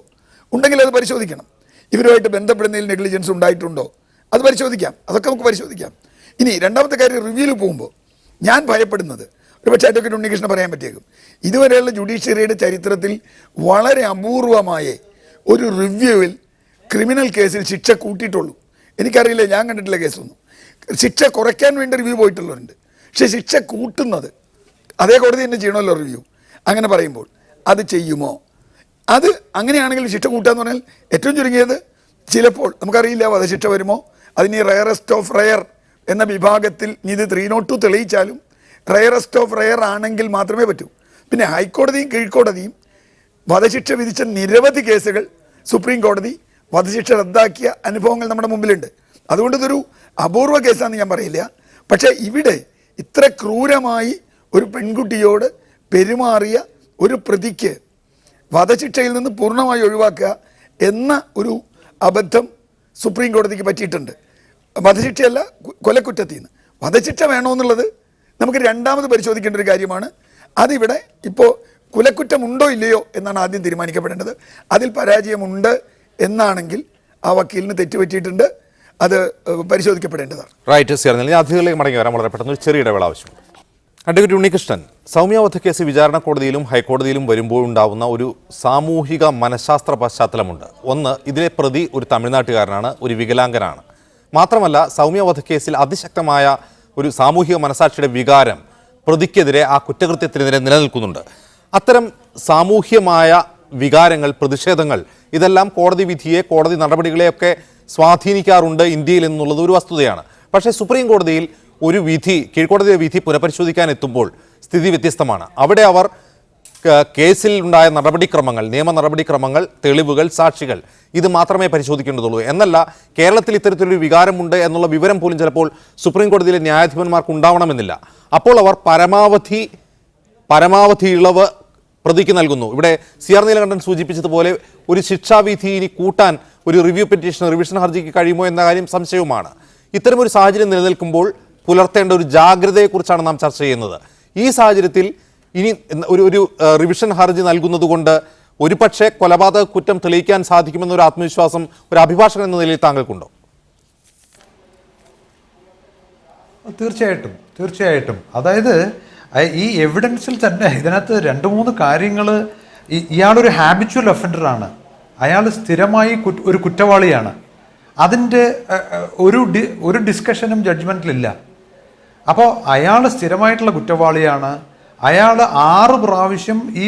ഉണ്ടെങ്കിൽ അത് പരിശോധിക്കണം. ഇവരുമായിട്ട് ബന്ധപ്പെടുന്നതിൽ നെഗ്ലിജൻസ് ഉണ്ടായിട്ടുണ്ടോ അത് പരിശോധിക്കാം. അതൊക്കെ നമുക്ക് പരിശോധിക്കാം. ഇനി രണ്ടാമത്തെ കാര്യം, റിവ്യൂവിൽ പോകുമ്പോൾ ഞാൻ ഭയപ്പെടുന്നത്, ഒരുപക്ഷെ അഡ്വക്കേറ്റ് ഉണ്ണികൃഷ്ണൻ പറയാൻ പറ്റിയേക്കും, ഇതുവരെയുള്ള ജുഡീഷ്യറിയുടെ ചരിത്രത്തിൽ വളരെ അപൂർവമായ ഒരു റിവ്യൂവിൽ ക്രിമിനൽ കേസിൽ ശിക്ഷ കൂട്ടിയിട്ടുള്ളൂ. എനിക്കറിയില്ല, ഞാൻ കണ്ടിട്ടില്ല കേസൊന്നും. ശിക്ഷ കുറയ്ക്കാൻ വേണ്ടി റിവ്യൂ പോയിട്ടുള്ളവരുണ്ട്, പക്ഷേ ശിക്ഷ കൂട്ടുന്നത് അതേ കോടതി തന്നെ ചെയ്യണമല്ലോ റിവ്യൂ. അങ്ങനെ പറയുമ്പോൾ അത് ചെയ്യുമോ? അത് അങ്ങനെയാണെങ്കിൽ ശിക്ഷ കൂട്ടുക എന്ന് പറഞ്ഞാൽ ഏറ്റവും ചുരുങ്ങിയത് ചിലപ്പോൾ നമുക്കറിയില്ല വധശിക്ഷ വരുമോ അതിന് റയറസ്റ്റ് ഓഫ് റയർ എന്ന വിഭാഗത്തിൽ ഇത് 302 തെളിയിച്ചാലും റയറസ്റ്റ് ഓഫ് റയർ ആണെങ്കിൽ മാത്രമേ പറ്റൂ. പിന്നെ ഹൈക്കോടതിയും കീഴ്ക്കോടതിയും വധശിക്ഷ വിധിച്ച നിരവധി കേസുകൾ സുപ്രീം കോടതി വധശിക്ഷ റദ്ദാക്കിയ അനുഭവങ്ങൾ നമ്മുടെ മുമ്പിലുണ്ട്. അതുകൊണ്ട് ഇതൊരു അപൂർവ കേസാണെന്ന് ഞാൻ പറയില്ല. പക്ഷേ ഇവിടെ ഇത്ര ക്രൂരമായി ഒരു പെൺകുട്ടിയോട് പെരുമാറിയ ഒരു പ്രതിക്ക് വധശിക്ഷയിൽ നിന്ന് പൂർണ്ണമായി ഒഴിവാക്കുക എന്ന ഒരു അബദ്ധം സുപ്രീം കോടതിക്ക് പറ്റിയിട്ടുണ്ട്. വധശിക്ഷയല്ല, കൊലക്കുറ്റത്തിൽ നിന്ന് വധശിക്ഷ വേണമെന്നുള്ളത് നമുക്ക് രണ്ടാമത് പരിശോധിക്കേണ്ട ഒരു കാര്യമാണ്. അതിവിടെ ഇപ്പോൾ കുലക്കുറ്റമുണ്ടോ ഇല്ലയോ എന്നാണ് ആദ്യം തീരുമാനിക്കപ്പെടേണ്ടത്. അതിൽ പരാജയമുണ്ട് എന്നാണെങ്കിൽ ആ വക്കീലിന് തെറ്റുപറ്റിയിട്ടുണ്ട്, അത് പരിശോധിക്കപ്പെടേണ്ടതാണ്. റൈറ്റ് സിയർന്നിൽ അതിഥികളിലേക്ക് മടങ്ങി വരാൻ വളരെ പെട്ടെന്ന് ഒരു ചെറിയ ഇടവേള ആവശ്യമുണ്ട്. അഡ്വക്കേറ്റ് ഉണ്ണികൃഷ്ണൻ, സൗമ്യ വധക്കേസ് വിചാരണ കോടതിയിലും ഹൈക്കോടതിയിലും വരുമ്പോഴുണ്ടാവുന്ന ഒരു സാമൂഹിക മനഃശാസ്ത്ര പശ്ചാത്തലമുണ്ട്. ഒന്ന്, ഇതിലെ പ്രതി ഒരു തമിഴ്നാട്ടുകാരനാണ്, ഒരു വികലാംഗനാണ്. മാത്രമല്ല സൗമ്യ വധക്കേസിൽ അതിശക്തമായ ഒരു സാമൂഹിക മനസാക്ഷിയുടെ വികാരം പ്രതിക്കെതിരെ, ആ കുറ്റകൃത്യത്തിനെതിരെ നിലനിൽക്കുന്നുണ്ട്. അത്തരം സാമൂഹ്യമായ വികാരങ്ങൾ, പ്രതിഷേധങ്ങൾ, ഇതെല്ലാം കോടതി വിധിയെ, കോടതി നടപടികളെയൊക്കെ സ്വാധീനിക്കാറുണ്ട് ഇന്ത്യയിൽ എന്നുള്ളത് ഒരു വസ്തുതയാണ്. പക്ഷേ സുപ്രീം കോടതിയിൽ ഒരു വിധി, കീഴ്ക്കോടതിയുടെ വിധി പുനഃപരിശോധിക്കാൻ എത്തുമ്പോൾ സ്ഥിതി വ്യത്യസ്തമാണ്. അവിടെ അവർ കേസിൽ ഉണ്ടായ നടപടിക്രമങ്ങൾ, നിയമ നടപടിക്രമങ്ങൾ, തെളിവുകൾ, സാക്ഷികൾ, ഇത് മാത്രമേ പരിശോധിക്കേണ്ടതുള്ളൂ എന്നല്ല. കേരളത്തിൽ ഇത്തരത്തിലൊരു വികാരമുണ്ട് എന്നുള്ള വിവരം പോലും ചിലപ്പോൾ സുപ്രീം കോടതിയിലെ ന്യായാധിപന്മാർക്ക് ഉണ്ടാവണമെന്നില്ല. അപ്പോൾ അവർ പരമാവധി ഇളവ് പ്രതിക്ക് നൽകുന്നു. ഇവിടെ CR നീലകണ്ഠൻ സൂചിപ്പിച്ചതുപോലെ ഒരു ശിക്ഷാവിധി ഇനി കൂട്ടാൻ ഒരു റിവ്യൂ പെറ്റീഷൻ, റിവിഷൻ ഹർജിക്ക് കഴിയുമോ എന്ന കാര്യം സംശയവുമാണ്. ഇത്തരമൊരു സാഹചര്യം നിലനിൽക്കുമ്പോൾ പുലർത്തേണ്ട ഒരു ജാഗ്രതയെക്കുറിച്ചാണ് നാം ചർച്ച ചെയ്യുന്നത്. ഈ സാഹചര്യത്തിൽ ഇനി ഒരു റിവിഷൻ ഹർജി നൽകുന്നത് കൊണ്ട് ഒരുപക്ഷെ കൊലപാതക കുറ്റം തെളിയിക്കാൻ സാധിക്കുമെന്നൊരു ആത്മവിശ്വാസം ഒരു അഭിഭാഷകൻ എന്ന നിലയിൽ താങ്കൾക്കുണ്ടോ? തീർച്ചയായിട്ടും. അതായത് ഈ എവിഡൻസിൽ തന്നെ ഇതിനകത്ത് 2-3 കാര്യങ്ങൾ. ഇയാളൊരു ഹാബിച്വൽ ഒഫൻഡറാണ്, അയാൾ സ്ഥിരമായി ഒരു കുറ്റവാളിയാണ്. അതിൻ്റെ ഒരു ഡിസ്കഷനും ജഡ്ജ്മെൻറ്റിലില്ല. അപ്പോൾ അയാൾ സ്ഥിരമായിട്ടുള്ള കുറ്റവാളിയാണ്. അയാൾ 6 പ്രാവശ്യം ഈ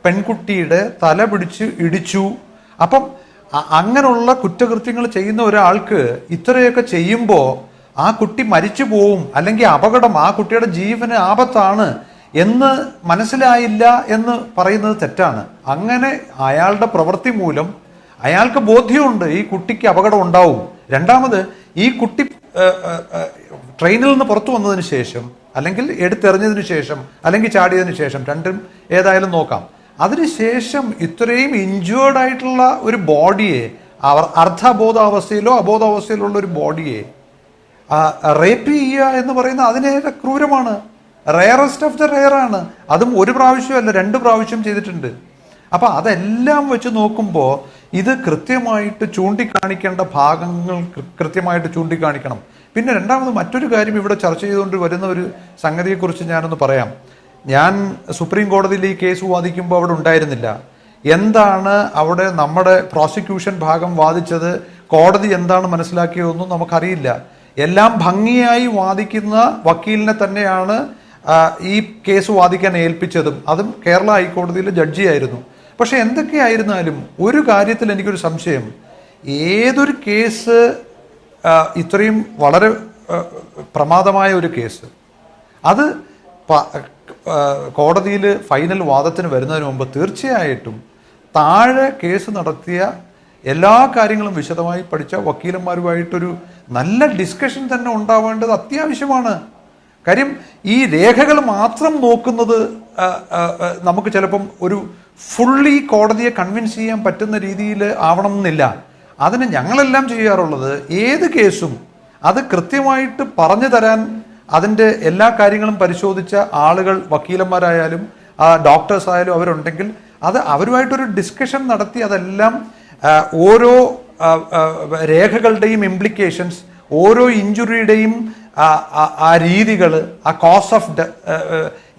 പെൺകുട്ടിയുടെ തല പിടിച്ച് ഇടിച്ചു. അപ്പം അങ്ങനെയുള്ള കുറ്റകൃത്യങ്ങൾ ചെയ്യുന്ന ഒരാൾക്ക് ഇത്രയൊക്കെ ചെയ്യുമ്പോൾ ആ കുട്ടി മരിച്ചു പോവും, അല്ലെങ്കിൽ അപകടം, ആ കുട്ടിയുടെ ജീവന് ആപത്താണ് എന്ന് മനസ്സിലായില്ല എന്ന് പറയുന്നത് തെറ്റാണ്. അങ്ങനെ അയാളുടെ പ്രവൃത്തി മൂലം അയാൾക്ക് ബോധ്യമുണ്ട് ഈ കുട്ടിക്ക് അപകടം ഉണ്ടാവും. രണ്ടാമത്, ഈ കുട്ടി ട്രെയിനിൽ നിന്ന് പുറത്തു വന്നതിന് ശേഷം, അല്ലെങ്കിൽ എടുത്തെറിഞ്ഞതിന് ശേഷം, അല്ലെങ്കിൽ ചാടിയതിന് ശേഷം, രണ്ടും ഏതായാലും നോക്കാം, അതിനുശേഷം ഇത്രയും ഇഞ്ചേർഡ് ആയിട്ടുള്ള ഒരു ബോഡിയെ, അർദ്ധബോധാവസ്ഥയിലോ അബോധാവസ്ഥയിലോ ഉള്ള ഒരു ബോഡിയെ റേപ്പ് ചെയ്യുക എന്ന് പറയുന്നത് അതിനേറെ ക്രൂരമാണ്. റെയറസ്റ്റ് ഓഫ് ദ റെയർ ആണ്. അതും 1 പ്രാവശ്യമല്ല, 2 പ്രാവശ്യം ചെയ്തിട്ടുണ്ട്. അപ്പം അതെല്ലാം വെച്ച് നോക്കുമ്പോൾ ഇത് കൃത്യമായിട്ട് ചൂണ്ടിക്കാണിക്കേണ്ട ഭാഗങ്ങൾ കൃത്യമായിട്ട് ചൂണ്ടിക്കാണിക്കണം. പിന്നെ രണ്ടാമത് മറ്റൊരു കാര്യം ഇവിടെ ചർച്ച ചെയ്തുകൊണ്ട് വരുന്ന ഒരു സംഗതിയെക്കുറിച്ച് ഞാനൊന്ന് പറയാം. ഞാൻ സുപ്രീം കോടതിയിൽ ഈ കേസ് വാദിക്കുമ്പോൾ അവിടെ ഉണ്ടായിരുന്നില്ല. എന്താണ് അവിടെ നമ്മുടെ പ്രോസിക്യൂഷൻ ഭാഗം വാദിച്ചത്, കോടതി എന്താണ് മനസ്സിലാക്കിയതെന്നും നമുക്കറിയില്ല. എല്ലാം ഭംഗിയായി വാദിക്കുന്ന വക്കീലിനെ തന്നെയാണ് ഈ കേസ് വാദിക്കാൻ ഏൽപ്പിച്ചതും. അതും കേരള ഹൈക്കോടതിയിലെ ജഡ്ജിയായിരുന്നു. പക്ഷെ എന്തൊക്കെയായിരുന്നാലും ഒരു കാര്യത്തിൽ എനിക്കൊരു സംശയം, ഏതൊരു കേസ് ഇത്രയും വളരെ പ്രമാദമായ ഒരു കേസ് അത് കോടതിയിൽ ഫൈനൽ വാദത്തിന് വരുന്നതിന് മുമ്പ് തീർച്ചയായിട്ടും താഴെ കേസ് നടത്തിയ എല്ലാ കാര്യങ്ങളും വിശദമായി പഠിച്ച വക്കീലന്മാരുമായിട്ടൊരു നല്ല ഡിസ്കഷൻ തന്നെ ഉണ്ടാവേണ്ടത് അത്യാവശ്യമാണ്. കാര്യം ഈ രേഖകൾ മാത്രം നോക്കുന്നത് നമുക്ക് ചിലപ്പം ഒരു ഫുള്ളി കോടതിയെ കൺവിൻസ് ചെയ്യാൻ പറ്റുന്ന രീതിയിൽ ആവണം എന്നില്ല. അതിന് ഞങ്ങളെല്ലാം ചെയ്യാറുള്ളത്, ഏത് കേസും അത് കൃത്യമായിട്ട് പറഞ്ഞു തരാൻ അതിൻ്റെ എല്ലാ കാര്യങ്ങളും പരിശോധിച്ച ആളുകൾ, വക്കീലന്മാരായാലും ഡോക്ടേഴ്സ് ആയാലും അവരുണ്ടെങ്കിൽ അത് അവരുമായിട്ടൊരു ഡിസ്കഷൻ നടത്തി അതെല്ലാം ഓരോ രേഖകളുടെയും ഇംപ്ലിക്കേഷൻസ്, ഓരോ ഇഞ്ചുറിയുടെയും ആ രീതികൾ, ആ കോസ് ഓഫ്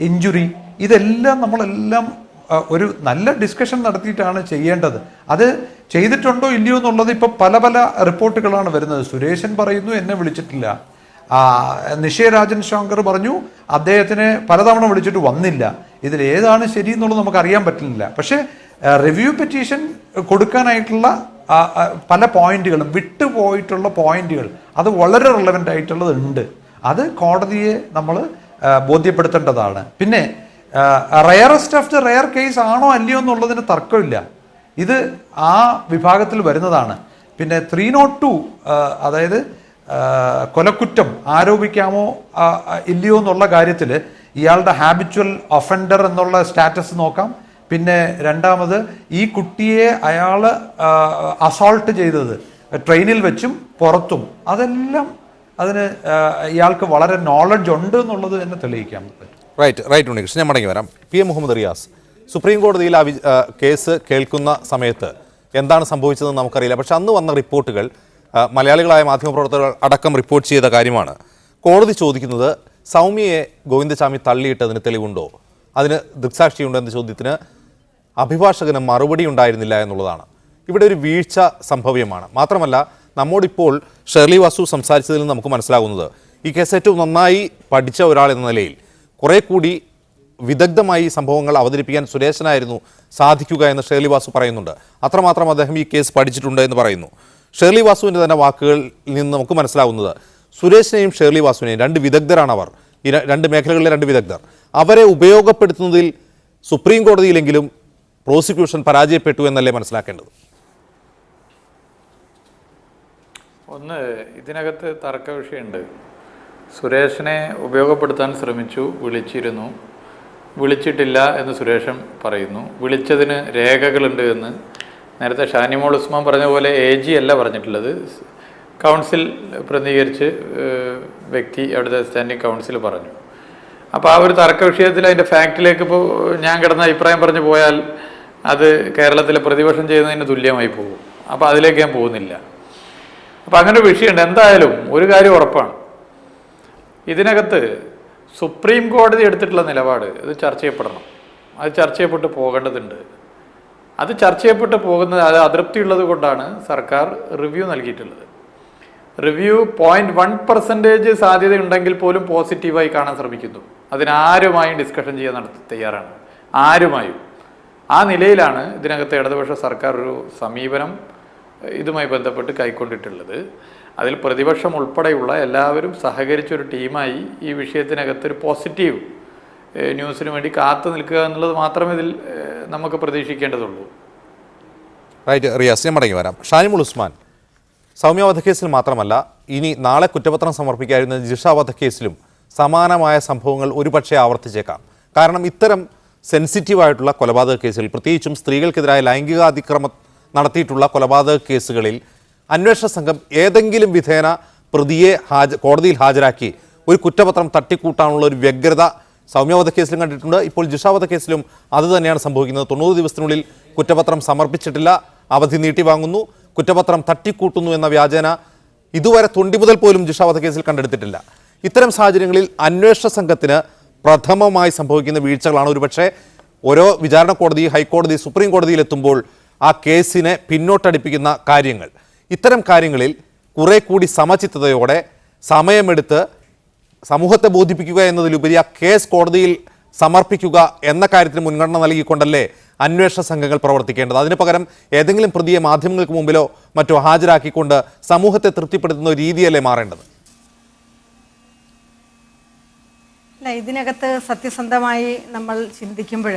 ഇഞ്ചുറി, ഇതെല്ലാം നമ്മളെല്ലാം ഒരു നല്ല ഡിസ്കഷൻ നടത്തിയിട്ടാണ് ചെയ്യേണ്ടത്. അത് ചെയ്തിട്ടുണ്ടോ ഇല്ലയോ എന്നുള്ളത് ഇപ്പോൾ പല റിപ്പോർട്ടുകളാണ് വരുന്നത്. സുരേശൻ പറയുന്നു എന്നെ വിളിച്ചിട്ടില്ല, നിഷേരാജൻ ശങ്കർ പറഞ്ഞു അദ്ദേഹത്തിനെ പലതവണ വിളിച്ചിട്ട് വന്നില്ല. ഇതിൽ ഏതാണ് ശരി എന്നുള്ളത് നമുക്ക് അറിയാൻ പറ്റുന്നില്ല. പക്ഷേ റിവ്യൂ പെറ്റീഷൻ കൊടുക്കാനായിട്ടുള്ള പല പോയിന്റുകളും വിട്ടുപോയിട്ടുള്ള പോയിന്റുകൾ അത് വളരെ റിലവൻ്റ് ആയിട്ടുള്ളത് ഉണ്ട്. അത് കോടതിയെ നമ്മൾ ബോധ്യപ്പെടുത്തേണ്ടതാണ്. പിന്നെ rarest of the rare case ആണോ അല്ലയോ എന്നുള്ളതിന് തർക്കമില്ല. ഇത് ആ വിഭാഗത്തിൽ വരുന്നതാണ്. പിന്നെ 302 അതായത് കൊലക്കുറ്റം ആരോപിക്കാമോ ഇല്ലയോ എന്നുള്ള കാര്യത്തിൽ ഇയാളുടെ ഹാബിച്വൽ ഒഫൻഡർ എന്നുള്ള സ്റ്റാറ്റസ് നോക്കാം. പിന്നെ രണ്ടാമത് ഈ കുട്ടിയെ അയാൾ അസോൾട്ട് ചെയ്തത് ട്രെയിനിൽ വെച്ചും പുറത്തും അതെല്ലാം അതിന് ഇയാൾക്ക് വളരെ നോളജ് ഉണ്ട് എന്നുള്ളത് തന്നെ തെളിയിക്കാൻ പറ്റും. റൈറ്റ് ഉണ്ണികൃഷ്ണൻ, ഞാൻ മടങ്ങി വരാം. PM മുഹമ്മദ് റിയാസ്, സുപ്രീം കോടതിയിൽ ആ കേസ് കേൾക്കുന്ന സമയത്ത് എന്താണ് സംഭവിച്ചതെന്ന് നമുക്കറിയില്ല. പക്ഷെ അന്ന് വന്ന റിപ്പോർട്ടുകൾ മലയാളികളായ മാധ്യമപ്രവർത്തകർ അടക്കം റിപ്പോർട്ട് ചെയ്ത കാര്യമാണ്. കോടതി ചോദിക്കുന്നത് സൗമ്യയെ ഗോവിന്ദചാമി തള്ളിയിട്ടതിന് തെളിവുണ്ടോ, അതിന് ദൃക്സാക്ഷിയുണ്ടോ എന്ന ചോദ്യത്തിന് അഭിഭാഷകന് മറുപടി ഉണ്ടായിരുന്നില്ല എന്നുള്ളതാണ്. ഇവിടെ ഒരു വീഴ്ച സംഭവ്യമാണ്. മാത്രമല്ല, നമ്മോടിപ്പോൾ ഷേർലി വാസു സംസാരിച്ചതിൽ നിന്ന് നമുക്ക് മനസ്സിലാകുന്നത് ഈ കേസ് ഏറ്റവും നന്നായി പഠിച്ച ഒരാൾ എന്ന നിലയിൽ കുറെ കൂടി വിദഗ്ധമായി സംഭവങ്ങൾ അവതരിപ്പിക്കാൻ സുരേശനായിരുന്നു സാധിക്കുക എന്ന് ഷേർലി വാസു പറയുന്നുണ്ട്. അത്രമാത്രം അദ്ദേഹം ഈ കേസ് പഠിച്ചിട്ടുണ്ട് എന്ന് പറയുന്നു. ഷേർലി വാസുവിൻ്റെ തന്നെ വാക്കുകളിൽ നിന്ന് നമുക്ക് മനസ്സിലാകുന്നത് സുരേഷിനെയും ഷേർലി വാസുവിനെയും രണ്ട് വിദഗ്ധരാണ് അവർ, ഈ രണ്ട് മേഖലകളിലെ രണ്ട് വിദഗ്ധർ. അവരെ ഉപയോഗപ്പെടുത്തുന്നതിൽ സുപ്രീം കോടതിയിലെങ്കിലും പ്രോസിക്യൂഷൻ പരാജയപ്പെട്ടു എന്നല്ലേ മനസ്സിലാക്കേണ്ടത്? ഒന്ന്, ഇതിനകത്ത് തർക്ക വിഷയമുണ്ട്. സുരേഷിനെ ഉപയോഗപ്പെടുത്താൻ ശ്രമിച്ചു, വിളിച്ചിട്ടില്ല എന്ന് സുരേഷൻ പറയുന്നു. വിളിച്ചതിന് രേഖകളുണ്ട് എന്ന് നേരത്തെ ഷാനിമോൾ ഉസ്മാൻ പറഞ്ഞ പോലെ AG അല്ല പറഞ്ഞിട്ടുള്ളത്, കൗൺസിൽ പ്രതികരിച്ച് വ്യക്തി അവിടുത്തെ സ്റ്റാൻഡിംഗ് കൗൺസിൽ പറഞ്ഞു. അപ്പോൾ ആ ഒരു തർക്ക വിഷയത്തിൽ അതിൻ്റെ ഫാക്റ്റിലേക്ക് ഇപ്പോൾ ഞാൻ കിടന്ന അഭിപ്രായം പറഞ്ഞു പോയാൽ അത് കേരളത്തിലെ പ്രതിപക്ഷം ചെയ്യുന്നതിന് തുല്യമായി പോകും. അപ്പോൾ അതിലേക്ക് ഞാൻ പോകുന്നില്ല. അപ്പോൾ അങ്ങനെ ഒരു വിഷയമുണ്ട്. എന്തായാലും ഒരു കാര്യം ഉറപ്പാണ്, ഇതിനകത്ത് സുപ്രീം കോടതി എടുത്തിട്ടുള്ള നിലപാട് ഇത് ചർച്ച ചെയ്യപ്പെടണം. അത് ചർച്ച ചെയ്യപ്പെട്ട് പോകേണ്ടതുണ്ട്. അത് ചർച്ച ചെയ്യപ്പെട്ട് പോകുന്നത് അത് അതൃപ്തിയുള്ളത് കൊണ്ടാണ് സർക്കാർ റിവ്യൂ നൽകിയിട്ടുള്ളത്. റിവ്യൂ 0.1% സാധ്യതയുണ്ടെങ്കിൽ പോലും പോസിറ്റീവായി കാണാൻ ശ്രമിക്കുന്നു. അതിനാരുമായും ഡിസ്കഷൻ ചെയ്യാൻ തയ്യാറാണ്, ആരുമായും. ആ നിലയിലാണ് ഇതിനകത്ത് ഇടതുപക്ഷ സർക്കാർ ഒരു സമീപനം ഇതുമായി ബന്ധപ്പെട്ട് കൈക്കൊണ്ടിട്ടുള്ളത്. അതിൽ പ്രതിപക്ഷം ഉൾപ്പെടെയുള്ള എല്ലാവരും സഹകരിച്ചൊരു ടീമായി ഈ വിഷയത്തിനകത്തൊരു പോസിറ്റീവ് ന്യൂസിന് വേണ്ടി കാത്തു നിൽക്കുക എന്നുള്ളത് മാത്രമേ ഇതിൽ നമുക്ക് പ്രതീക്ഷിക്കേണ്ടതുള്ളൂ. റൈറ്റ് റിയാസ്, ഞാൻ മടങ്ങി വരാം. ഷാനിമുൾ ഉസ്മാൻ, സൗമ്യ വധക്കേസിൽ മാത്രമല്ല ഇനി നാളെ കുറ്റപത്രം സമർപ്പിക്കാതിരുന്ന ജിഷ വധക്കേസിലും സമാനമായ സംഭവങ്ങൾ ഒരുപക്ഷെ ആവർത്തിച്ചേക്കാം. കാരണം ഇത്തരം സെൻസിറ്റീവായിട്ടുള്ള കൊലപാതക കേസുകളിൽ, പ്രത്യേകിച്ചും സ്ത്രീകൾക്കെതിരായ ലൈംഗികാതിക്രമം നടത്തിയിട്ടുള്ള കൊലപാതക കേസുകളിൽ അന്വേഷണ സംഘം ഏതെങ്കിലും വിധേന പ്രതിയെ കോടതിയിൽ ഹാജരാക്കി ഒരു കുറ്റപത്രം തട്ടിക്കൂട്ടാനുള്ള ഒരു വ്യഗ്രത സൗമ്യ വധക്കേസിലും കണ്ടിട്ടുണ്ട്. ഇപ്പോൾ ജിഷ വധക്കേസിലും അത് തന്നെയാണ് സംഭവിക്കുന്നത്. 90 ദിവസത്തിനുള്ളിൽ കുറ്റപത്രം സമർപ്പിച്ചിട്ടില്ല, അവധി നീട്ടി വാങ്ങുന്നു, കുറ്റപത്രം തട്ടിക്കൂട്ടുന്നു എന്ന വ്യാജേന ഇതുവരെ തൊണ്ടി മുതൽ പോലും ജിഷ വധക്കേസിൽ കണ്ടെടുത്തിട്ടില്ല. ഇത്തരം സാഹചര്യങ്ങളിൽ അന്വേഷണ സംഘത്തിന് പ്രഥമമായി സംഭവിക്കുന്ന വീഴ്ചകളാണ് ഒരുപക്ഷെ ഓരോ വിചാരണ കോടതി, ഹൈക്കോടതി, സുപ്രീം കോടതിയിലെത്തുമ്പോൾ ആ കേസിനെ പിന്നോട്ടടിപ്പിക്കുന്ന കാര്യങ്ങൾ. ഇത്തരം കാര്യങ്ങളിൽ കുറെ കൂടി സമചിത്തതയോടെ സമയമെടുത്ത് സമൂഹത്തെ ബോധിപ്പിക്കുക എന്നതിലുപരി ആ കേസ് കോടതിയിൽ സമർപ്പിക്കുക എന്ന കാര്യത്തിന് മുൻഗണന നൽകിക്കൊണ്ടല്ലേ അന്വേഷണ സംഘങ്ങൾ പ്രവർത്തിക്കേണ്ടത്? അതിന് പകരം ഏതെങ്കിലും പ്രതിയെ മാധ്യമങ്ങൾക്ക് മുമ്പിലോ മറ്റോ ഹാജരാക്കിക്കൊണ്ട് സമൂഹത്തെ തൃപ്തിപ്പെടുത്തുന്ന രീതിയല്ലേ മാറേണ്ടത്? അല്ല, ഇതിനകത്ത് സത്യസന്ധമായി നമ്മൾ ചിന്തിക്കുമ്പോൾ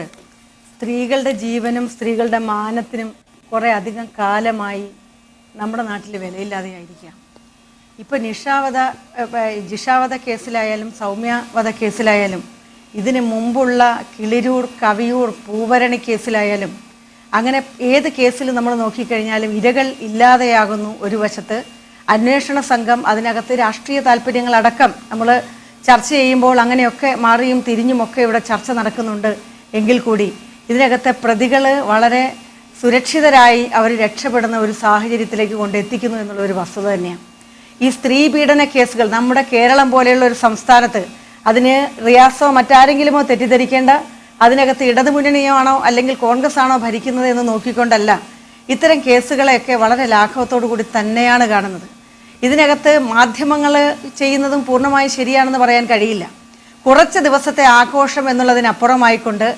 സ്ത്രീകളുടെ ജീവനും സ്ത്രീകളുടെ മാനത്തിനും കുറേ അധികം കാലമായി നമ്മുടെ നാട്ടിൽ വിലയില്ലാതെയായിരിക്കാം. ഇപ്പോൾ ജിഷാവധ കേസിലായാലും സൗമ്യവധ കേസിലായാലും ഇതിന് മുമ്പുള്ള കിളിരൂർ, കവിയൂർ, പൂവരണി കേസിലായാലും അങ്ങനെ ഏത് കേസിലും നമ്മൾ നോക്കിക്കഴിഞ്ഞാലും ഇരകൾ ഇല്ലാതെയാകുന്നു. ഒരു വശത്ത് അന്വേഷണ സംഘം അതിനകത്ത് രാഷ്ട്രീയ താല്പര്യങ്ങളടക്കം നമ്മൾ ചർച്ച ചെയ്യുമ്പോൾ അങ്ങനെയൊക്കെ മാറിയും തിരിഞ്ഞുമൊക്കെ ഇവിടെ ചർച്ച നടക്കുന്നുണ്ട്. എങ്കിൽ കൂടി ഇതിനകത്തെ പ്രതികൾ വളരെ സുരക്ഷിതരായി അവർ രക്ഷപ്പെടുന്ന ഒരു സാഹചര്യത്തിലേക്ക് കൊണ്ടെത്തിക്കുന്നു എന്നുള്ള ഒരു വസ്തുത തന്നെയാണ്. ഈ സ്ത്രീ പീഡന കേസുകൾ നമ്മുടെ കേരളം പോലെയുള്ള ഒരു സംസ്ഥാനത്ത് അതിന് റിയാസോ മറ്റാരെങ്കിലുമോ തെറ്റിദ്ധരിക്കേണ്ട, അതിനകത്ത് ഇടതുമുന്നണിയോ ആണോ അല്ലെങ്കിൽ കോൺഗ്രസ് ആണോ ഭരിക്കുന്നത് എന്ന് നോക്കിക്കൊണ്ടല്ല ഇത്തരം കേസുകളെയൊക്കെ വളരെ ലാഘവത്തോടു കൂടി തന്നെയാണ് കാണുന്നത്. ഇതിനകത്ത് മാധ്യമങ്ങൾ ചെയ്യുന്നതും പൂർണ്ണമായി ശരിയാണെന്ന് പറയാൻ കഴിയില്ല. കുറച്ച് ദിവസത്തെ ആഘോഷം എന്നുള്ളതിനപ്പുറമായിക്കൊണ്ട്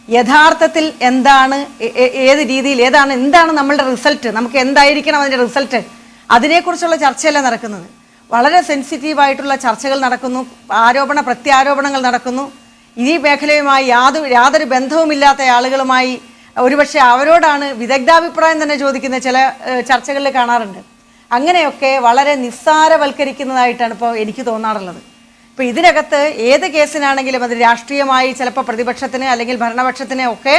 യഥാർത്ഥത്തിൽ എന്താണ്, ഏത് രീതിയിൽ, എന്താണ് നമ്മളുടെ റിസൾട്ട്, നമുക്ക് എന്തായിരിക്കണം അതിൻ്റെ റിസൾട്ട്, അതിനെക്കുറിച്ചുള്ള ചർച്ചയല്ല നടക്കുന്നത്. വളരെ സെൻസിറ്റീവായിട്ടുള്ള ചർച്ചകൾ നടക്കുന്നു, ആരോപണ പ്രത്യാരോപണങ്ങൾ നടക്കുന്നു. ഈ മേഖലയുമായി യാതൊരു ബന്ധവുമില്ലാത്ത ആളുകളുമായി ഒരുപക്ഷെ അവരോടാണ് വിദഗ്ധാഭിപ്രായം തന്നെ ചോദിക്കുന്ന ചില ചർച്ചകളിൽ കാണാറുണ്ട്. അങ്ങനെയൊക്കെ വളരെ നിസ്സാരവൽക്കരിക്കുന്നതായിട്ടാണ് ഇപ്പോൾ എനിക്ക് തോന്നാറുള്ളത്. ഇപ്പോൾ ഇതിനകത്ത് ഏത് കേസിനാണെങ്കിലും അത് രാഷ്ട്രീയമായി ചിലപ്പോൾ പ്രതിപക്ഷത്തിന് അല്ലെങ്കിൽ ഭരണപക്ഷത്തിന് ഒക്കെ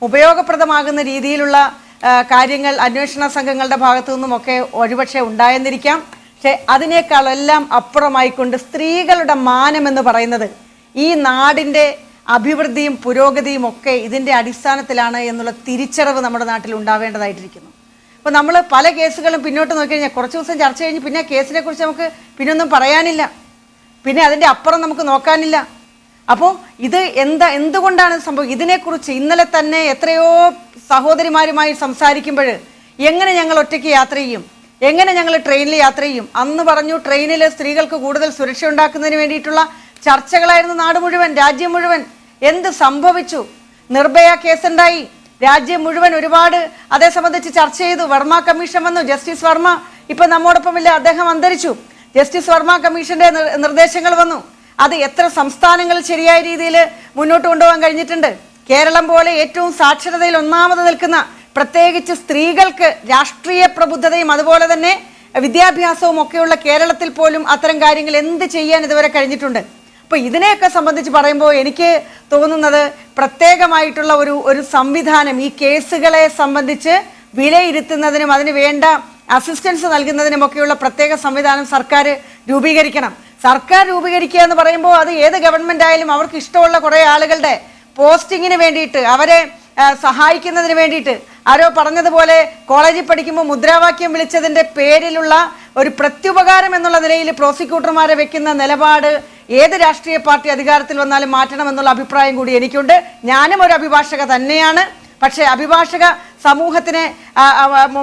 ഉപയോഗപ്രദമാകുന്ന രീതിയിലുള്ള കാര്യങ്ങൾ അന്വേഷണ സംഘങ്ങളുടെ ഭാഗത്തു നിന്നുമൊക്കെ ഒരുപക്ഷെ ഉണ്ടായെന്നിരിക്കാം. പക്ഷെ അതിനേക്കാളെല്ലാം അപ്പുറമായിക്കൊണ്ട് സ്ത്രീകളുടെ മാനം എന്ന് പറയുന്നത് ഈ നാടിൻ്റെ അഭിവൃദ്ധിയും പുരോഗതിയും ഒക്കെ ഇതിൻ്റെ അടിസ്ഥാനത്തിലാണ് എന്നുള്ള തിരിച്ചറിവ് നമ്മുടെ നാട്ടിൽ ഉണ്ടാവേണ്ടതായിട്ടിരിക്കുന്നു. ഇപ്പോൾ നമ്മൾ പല കേസുകളും പിന്നോട്ട് നോക്കിക്കഴിഞ്ഞാൽ കുറച്ച് ദിവസം ചർച്ച കഴിഞ്ഞ് പിന്നെ കേസിനെ കുറിച്ച് നമുക്ക് പിന്നൊന്നും പറയാനില്ല, പിന്നെ അതിൻ്റെ അപ്പുറം നമുക്ക് നോക്കാനില്ല. അപ്പോൾ ഇത് എന്തുകൊണ്ടാണ് സംഭവം? ഇതിനെക്കുറിച്ച് ഇന്നലെ തന്നെ എത്രയോ സഹോദരിമാരുമായി സംസാരിക്കുമ്പോൾ എങ്ങനെ ഞങ്ങൾ ഒറ്റയ്ക്ക് യാത്ര ചെയ്യും, എങ്ങനെ ഞങ്ങൾ ട്രെയിനിൽ യാത്ര ചെയ്യും, അന്ന് പറഞ്ഞു ട്രെയിനിൽ സ്ത്രീകൾക്ക് കൂടുതൽ സുരക്ഷ ഉണ്ടാക്കുന്നതിന് വേണ്ടിയിട്ടുള്ള ചർച്ചകളായിരുന്നു നാട് മുഴുവൻ, രാജ്യം മുഴുവൻ. എന്ത് സംഭവിച്ചു? നിർഭയ കേസുണ്ടായി, രാജ്യം മുഴുവൻ ഒരുപാട് അതേ സംബന്ധിച്ച് ചർച്ച ചെയ്തു. വർമ്മ കമ്മീഷൻ വന്നു, ജസ്റ്റിസ് വർമ്മ ഇപ്പം നമ്മോടൊപ്പമില്ല, അദ്ദേഹം അന്തരിച്ചു. ജസ്റ്റിസ് വർമ്മ കമ്മീഷന്റെ നിർദ്ദേശങ്ങൾ വന്നു. അത് എത്ര സംസ്ഥാനങ്ങൾ ശരിയായ രീതിയിൽ മുന്നോട്ട് കൊണ്ടുപോകാൻ കഴിഞ്ഞിട്ടുണ്ട്. കേരളം പോലെ ഏറ്റവും സാക്ഷരതയിൽ ഒന്നാമത് നിൽക്കുന്ന, പ്രത്യേകിച്ച് സ്ത്രീകൾക്ക് രാഷ്ട്രീയ പ്രബുദ്ധതയും അതുപോലെ തന്നെ വിദ്യാഭ്യാസവും ഒക്കെയുള്ള കേരളത്തിൽ പോലും അത്തരം കാര്യങ്ങൾ എന്ത് ചെയ്യാൻ ഇതുവരെ കഴിഞ്ഞിട്ടുണ്ട്. അപ്പോൾ ഇതിനെയൊക്കെ സംബന്ധിച്ച് പറയുമ്പോൾ എനിക്ക് തോന്നുന്നത് പ്രത്യേകമായിട്ടുള്ള ഒരു സംവിധാനം ഈ കേസുകളെ സംബന്ധിച്ച് വിലയിരുത്തുന്നതിനും അതിന് വേണ്ട അസിസ്റ്റൻസ് നൽകുന്നതിനുമൊക്കെയുള്ള പ്രത്യേക സംവിധാനം സർക്കാർ രൂപീകരിക്കണം. സർക്കാർ രൂപീകരിക്കുക എന്ന് പറയുമ്പോൾ അത് ഏത് ഗവൺമെൻറ് ആയാലും അവർക്ക് ഇഷ്ടമുള്ള കുറേ ആളുകളുടെ പോസ്റ്റിങ്ങിന് വേണ്ടിയിട്ട്, അവരെ സഹായിക്കുന്നതിന് വേണ്ടിയിട്ട്, ആരോ പറഞ്ഞതുപോലെ കോളേജിൽ പഠിക്കുമ്പോൾ മുദ്രാവാക്യം വിളിച്ചതിൻ്റെ പേരിലുള്ള ഒരു പ്രത്യുപകാരം എന്നുള്ള നിലയിൽ പ്രോസിക്യൂട്ടർമാരെ വെക്കുന്ന നിലപാട് ഏത് രാഷ്ട്രീയ പാർട്ടി അധികാരത്തിൽ വന്നാലും മാറ്റണമെന്നുള്ള അഭിപ്രായം കൂടി എനിക്കുണ്ട്. ഞാനും ഒരു അഭിഭാഷക തന്നെയാണ്. പക്ഷേ അഭിഭാഷക സമൂഹത്തിനെ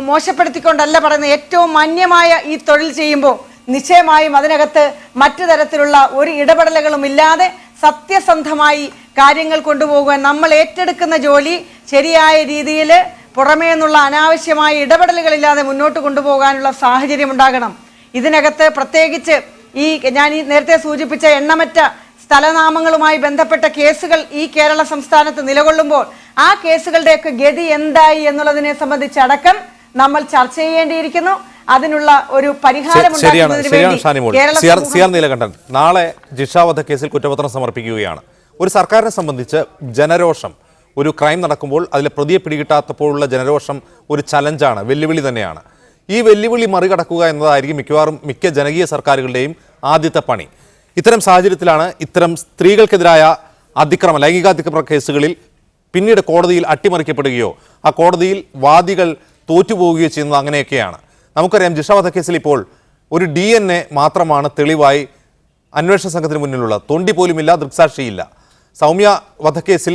മോശപ്പെടുത്തിക്കൊണ്ടല്ല പറയുന്നത്. ഏറ്റവും മാന്യമായ ഈ തൊഴിൽ ചെയ്യുമ്പോൾ നിശ്ചയമായും അതിനകത്ത് മറ്റു തരത്തിലുള്ള ഒരു ഇടപെടലുകളും ഇല്ലാതെ സത്യസന്ധമായി കാര്യങ്ങൾ കൊണ്ടുപോകാൻ നമ്മൾ ഏറ്റെടുക്കുന്ന ജോലി ശരിയായ രീതിയിൽ പുറമേ നിന്നുള്ള അനാവശ്യമായ ഇടപെടലുകളില്ലാതെ മുന്നോട്ട് കൊണ്ടുപോകാനുള്ള സാഹചര്യം ഉണ്ടാകണം. ഇതിനകത്ത് പ്രത്യേകിച്ച് ഞാൻ നേരത്തെ സൂചിപ്പിച്ച എണ്ണമറ്റ സ്ഥലനാമങ്ങളുമായി ബന്ധപ്പെട്ട കേസുകൾ ഈ കേരള സംസ്ഥാനത്ത് നിലകൊള്ളുമ്പോൾ ആ കേസുകളുടെയൊക്കെ ഗതി എന്തായി എന്നുള്ളതിനെ സംബന്ധിച്ചടക്കം നമ്മൾ ചർച്ച ചെയ്യേണ്ടിയിരിക്കുന്നു. അതിനുള്ള ഒരു പരിഹാരം നീലകണ്ഠൻ നാളെ ജിഷ വധക്കേസിൽ കുറ്റപത്രം സമർപ്പിക്കുകയാണ്. ഒരു സർക്കാരിനെ സംബന്ധിച്ച് ജനരോഷം, ഒരു ക്രൈം നടക്കുമ്പോൾ അതിലെ പ്രതിയെ പിടികിട്ടാത്തപ്പോഴുള്ള ജനരോഷം ഒരു ചലഞ്ചാണ്, വെല്ലുവിളി തന്നെയാണ്. ഈ വെല്ലുവിളി മറികടക്കുക എന്നതായിരിക്കും മിക്ക ജനകീയ സർക്കാരുകളുടെയും ആദ്യത്തെ പണി. ഇത്തരം സാഹചര്യത്തിലാണ് ഇത്തരം സ്ത്രീകൾക്കെതിരായ ലൈംഗികാതിക്രമ കേസുകളിൽ പിന്നീട് കോടതിയിൽ അട്ടിമറിക്കപ്പെടുകയോ ആ കോടതിയിൽ വാദികൾ തോറ്റുപോവുകയോ ചെയ്യുന്നത് അങ്ങനെയൊക്കെയാണ്. നമുക്കറിയാം ജിഷ വധക്കേസിൽ ഇപ്പോൾ ഒരു DNA മാത്രമാണ് തെളിവായി അന്വേഷണ സംഘത്തിന് മുന്നിലുള്ളത്. തൊണ്ടി പോലുമില്ല, ദൃക്സാക്ഷിയില്ല. സൗമ്യ വധക്കേസിൽ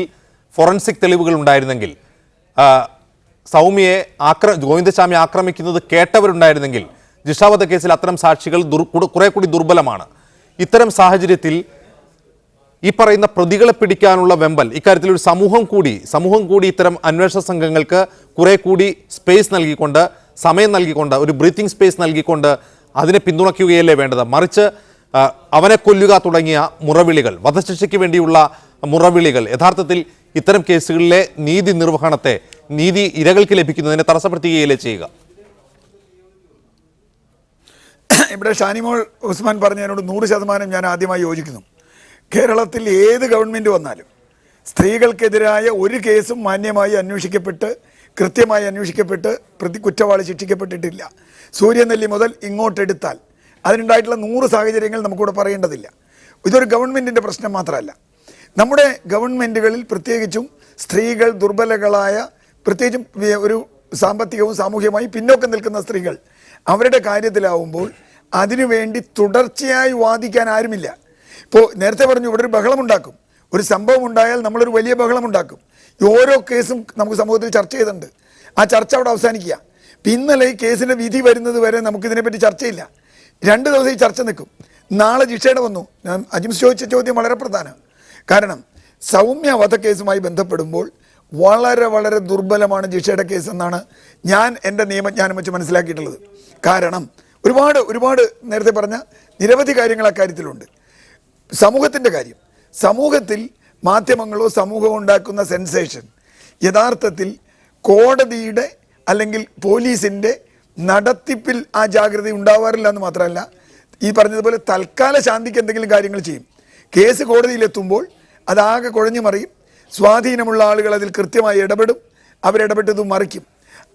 ഫോറൻസിക് തെളിവുകൾ ഉണ്ടായിരുന്നെങ്കിൽ, സൗമ്യയെ ഗോവിന്ദചാമി ആക്രമിക്കുന്നത് കേട്ടവരുണ്ടായിരുന്നെങ്കിൽ, ജിഷ വധക്കേസിൽ അത്തരം സാക്ഷികൾ കുറെ കൂടി ദുർബലമാണ്. ഇത്തരം സാഹചര്യത്തിൽ ഈ പറയുന്ന പ്രതികളെ പിടിക്കാനുള്ള വെമ്പൽ, ഇക്കാര്യത്തിൽ ഒരു സമൂഹം കൂടി ഇത്തരം അന്വേഷണ സംഘങ്ങൾക്ക് കുറെ കൂടി സ്പേസ് നൽകിക്കൊണ്ട്, സമയം നൽകിക്കൊണ്ട്, ഒരു ബ്രീത്തിങ് സ്പേസ് നൽകിക്കൊണ്ട് അതിനെ പിന്തുണയ്ക്കുകയല്ലേ വേണ്ടത്. മറിച്ച് അവനെ കൊല്ലുക തുടങ്ങിയ മുറവിളികൾ, വധശിക്ഷയ്ക്ക് വേണ്ടിയുള്ള മുറവിളികൾ യഥാർത്ഥത്തിൽ ഇത്തരം കേസുകളിലെ നീതി നിർവഹണത്തെ, നീതി ഇരകൾക്ക് ലഭിക്കുന്നതിനെ തടസ്സപ്പെടുത്തുകയല്ലേ ചെയ്യുക. ഇവിടെ ഷാനിമോൾ ഉസ്മാൻ പറഞ്ഞതിനോട് 100% ഞാൻ ആദ്യമായി യോജിക്കുന്നു. കേരളത്തിൽ ഏത് ഗവൺമെൻറ് വന്നാലും സ്ത്രീകൾക്കെതിരായ ഒരു കേസും മാന്യമായി അന്വേഷിക്കപ്പെട്ട്, കൃത്യമായി അന്വേഷിക്കപ്പെട്ട് കുറ്റവാളി ശിക്ഷിക്കപ്പെട്ടിട്ടില്ല. സൂര്യനെല്ലി മുതൽ ഇങ്ങോട്ടെടുത്താൽ അതിനുണ്ടായിട്ടുള്ള 100 സാഹചര്യങ്ങൾ നമുക്കിവിടെ പറയേണ്ടതില്ല. ഇതൊരു ഗവൺമെൻറ്റിൻ്റെ പ്രശ്നം മാത്രമല്ല. നമ്മുടെ ഗവൺമെൻറ്റുകളിൽ പ്രത്യേകിച്ചും സ്ത്രീകൾ ദുർബലകളായ, പ്രത്യേകിച്ചും ഒരു സാമ്പത്തികവും സാമൂഹികമായും പിന്നോക്കം നിൽക്കുന്ന സ്ത്രീകൾ, അവരുടെ കാര്യത്തിലാവുമ്പോൾ അതിനുവേണ്ടി തുടർച്ചയായി വാദിക്കാൻ ആരുമില്ല. ഇപ്പോൾ നേരത്തെ പറഞ്ഞു ഇവിടെ ഒരു ബഹളമുണ്ടാക്കും, ഒരു സംഭവം ഉണ്ടായാൽ നമ്മളൊരു വലിയ ബഹളമുണ്ടാക്കും. ഓരോ കേസും നമുക്ക് സമൂഹത്തിൽ ചർച്ച ചെയ്തിട്ടുണ്ട്. ആ ചർച്ച അവിടെ അവസാനിക്കുക. ഇന്നലെ ഈ കേസിൻ്റെ വിധി വരുന്നത് വരെ നമുക്കിതിനെപ്പറ്റി ചർച്ചയില്ല. 2 ദിവസം ഈ ചർച്ച നിൽക്കും. നാളെ ജിഷയുടെ വന്നു. ഞാൻ അജിംസ് ചോദിച്ച ചോദ്യം വളരെ പ്രധാനമാണ്. കാരണം സൗമ്യ വധക്കേസുമായി ബന്ധപ്പെടുമ്പോൾ വളരെ വളരെ ദുർബലമാണ് ജിഷയുടെ കേസ് എന്നാണ് ഞാൻ എൻ്റെ നിയമജ്ഞാനം വെച്ച് മനസ്സിലാക്കിയിട്ടുള്ളത്. കാരണം ഒരുപാട് നേരത്തെ പറഞ്ഞ നിരവധി കാര്യങ്ങൾ അക്കാര്യത്തിലുണ്ട്. സമൂഹത്തിൻ്റെ കാര്യം, സമൂഹത്തിൽ മാധ്യമങ്ങളോ സമൂഹമോ ഉണ്ടാക്കുന്ന സെൻസേഷൻ യഥാർത്ഥത്തിൽ കോടതിയുടെ അല്ലെങ്കിൽ പോലീസിൻ്റെ നടത്തിപ്പിൽ ആ ജാഗ്രത ഉണ്ടാവാറില്ല എന്ന് മാത്രമല്ല, ഈ പറഞ്ഞതുപോലെ തൽക്കാല ശാന്തിക്ക് എന്തെങ്കിലും കാര്യങ്ങൾ ചെയ്യും. കേസ് കോടതിയിലെത്തുമ്പോൾ അതാകെ കുഴഞ്ഞു മറിയും. സ്വാധീനമുള്ള ആളുകൾ അതിൽ കൃത്യമായി ഇടപെടും, അവരിടപെട്ടത് മറിക്കും.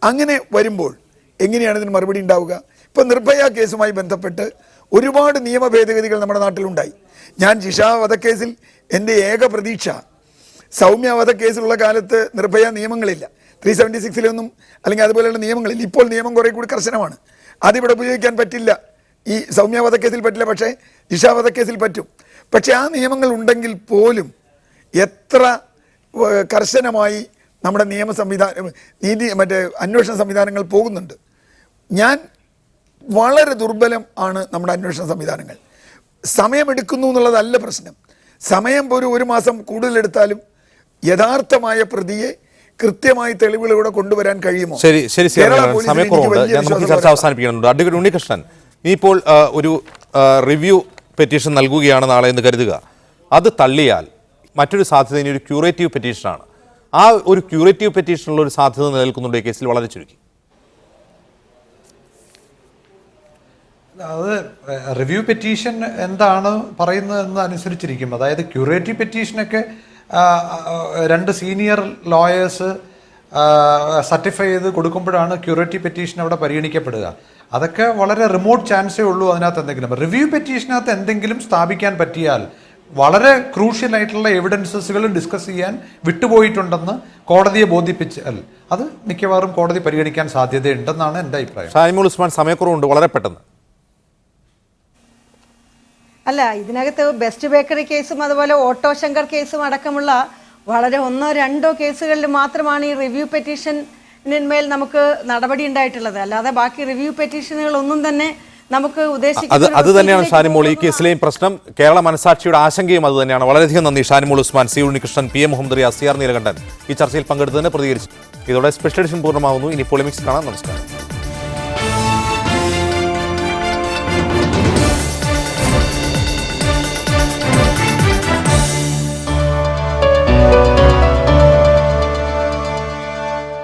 അങ്ങനെ വരുമ്പോൾ എങ്ങനെയാണ് ഇതിന് മറുപടി ഉണ്ടാവുക? ഇപ്പോൾ നിർഭയ കേസുമായി ബന്ധപ്പെട്ട് ഒരുപാട് നിയമ ഭേദഗതികൾ നമ്മുടെ നാട്ടിലുണ്ടായി. ഞാൻ ജിഷ വധക്കേസിൽ എൻ്റെ ഏക പ്രതീക്ഷ, സൗമ്യ വധക്കേസിലുള്ള കാലത്ത് നിർഭയ നിയമങ്ങളില്ല, 376 അല്ലെങ്കിൽ അതുപോലെയുള്ള നിയമങ്ങളില്ല. ഇപ്പോൾ നിയമം കുറേ കൂടി കർശനമാണ്. അതിവിടെ ഉപയോഗിക്കാൻ പറ്റില്ല. ഈ സൗമ്യ വധക്കേസിൽ പറ്റില്ല, പക്ഷേ ജിഷ വധക്കേസിൽ പറ്റും. പക്ഷേ ആ നിയമങ്ങൾ ഉണ്ടെങ്കിൽ പോലും എത്ര കർശനമായി നമ്മുടെ നിയമ സംവിധാനം അന്വേഷണ സംവിധാനങ്ങൾ പോകുന്നുണ്ട്. വളരെ ദുർബലം ആണ് നമ്മുടെ അന്വേഷണ സംവിധാനങ്ങൾ. സമയമെടുക്കുന്നു എന്നുള്ളതല്ല പ്രശ്നം. സമയം ഒരു മാസം കൂടുതലെടുത്താലും യഥാർത്ഥമായ പ്രതിയെ കൃത്യമായി തെളിവുകളിലൂടെ കൊണ്ടുവരാൻ കഴിയുമോ? ശരി, സമയക്കുറവുണ്ട്. ഞാൻ നമുക്ക് ചർച്ച അവസാനിപ്പിക്കുന്നുണ്ട്. അഡ്വക്കേറ്റ് ഉണ്ണികൃഷ്ണൻ, ഇനിയിപ്പോൾ ഒരു റിവ്യൂ പെറ്റീഷൻ നൽകുകയാണ് നാളെ എന്ന് കരുതുക. അത് തള്ളിയാൽ മറ്റൊരു സാധ്യത ഇനി ഒരു ക്യൂറേറ്റീവ് പെറ്റീഷനാണ്. ആ ഒരു ക്യൂറേറ്റീവ് പെറ്റീഷനുള്ള ഒരു സാധ്യത നിലനിൽക്കുന്നുണ്ട് ഈ കേസിൽ, വളരെ ചുരുക്കി. അത് റിവ്യൂ പെറ്റീഷൻ എന്താണ് പറയുന്നതെന്ന് അനുസരിച്ചിരിക്കും. അതായത് ക്യൂറേറ്റീവ് പെറ്റീഷനൊക്കെ 2 സീനിയർ ലോയേഴ്സ് സർട്ടിഫൈ ചെയ്ത് കൊടുക്കുമ്പോഴാണ് ക്യൂറേറ്റീവ് പെറ്റീഷൻ അവിടെ പരിഗണിക്കപ്പെടുക. അതൊക്കെ വളരെ റിമോട്ട് ചാൻസേ ഉള്ളൂ അതിനകത്ത് എന്തെങ്കിലും. റിവ്യൂ പെറ്റീഷനകത്ത് എന്തെങ്കിലും സ്ഥാപിക്കാൻ പറ്റിയാൽ വളരെ ക്രൂഷ്യൽ ആയിട്ടുള്ള എവിഡൻസസുകളും ഡിസ്കസ് ചെയ്യാൻ വിട്ടുപോയിട്ടുണ്ടെന്ന് കോടതിയെ ബോധിപ്പിച്ചാൽ അത് മിക്കവാറും കോടതി പരിഗണിക്കാൻ സാധ്യതയുണ്ടെന്നാണ് എൻ്റെ അഭിപ്രായം. ഷാനിമോൾ ഉസ്മാൻ, സമയക്കുറവുണ്ട്, വളരെ പെട്ടെന്ന്. അല്ല, ഇതിനകത്ത് ബെസ്റ്റ് ബേക്കറി കേസും അതുപോലെ ഓട്ടോ ശങ്കർ കേസും അടക്കമുള്ള വളരെ 1-2 കേസുകളിൽ മാത്രമാണ് ഈ റിവ്യൂ പെറ്റീഷനിന്മേൽ നമുക്ക് നടപടി ഉണ്ടായിട്ടുള്ളത്. അല്ലാതെ ബാക്കി റിവ്യൂ പെറ്റീഷനുകൾ ഒന്നും തന്നെ നമുക്ക് അത് തന്നെയാണ് ഷാനിമോൾ ഈ കേസിലെയും പ്രശ്നം. കേരള മനസാക്ഷിയുടെ ആശങ്കയും അത് തന്നെയാണ്. വളരെയധികം നന്ദി Shanimol Usman, C Unnikrishnan, PM Muhammad Riyas, CR Neelakantan ഈ ചർച്ചയിൽ പങ്കെടുത്തതിന് പ്രതികരിച്ചു. ഇതോടെ സ്പെഷ്യൽ എഡിഷൻ പൂർണ്ണമാകുന്നു. ഇനി പൊളിമിക്സ് കാണാം. നമസ്കാരം.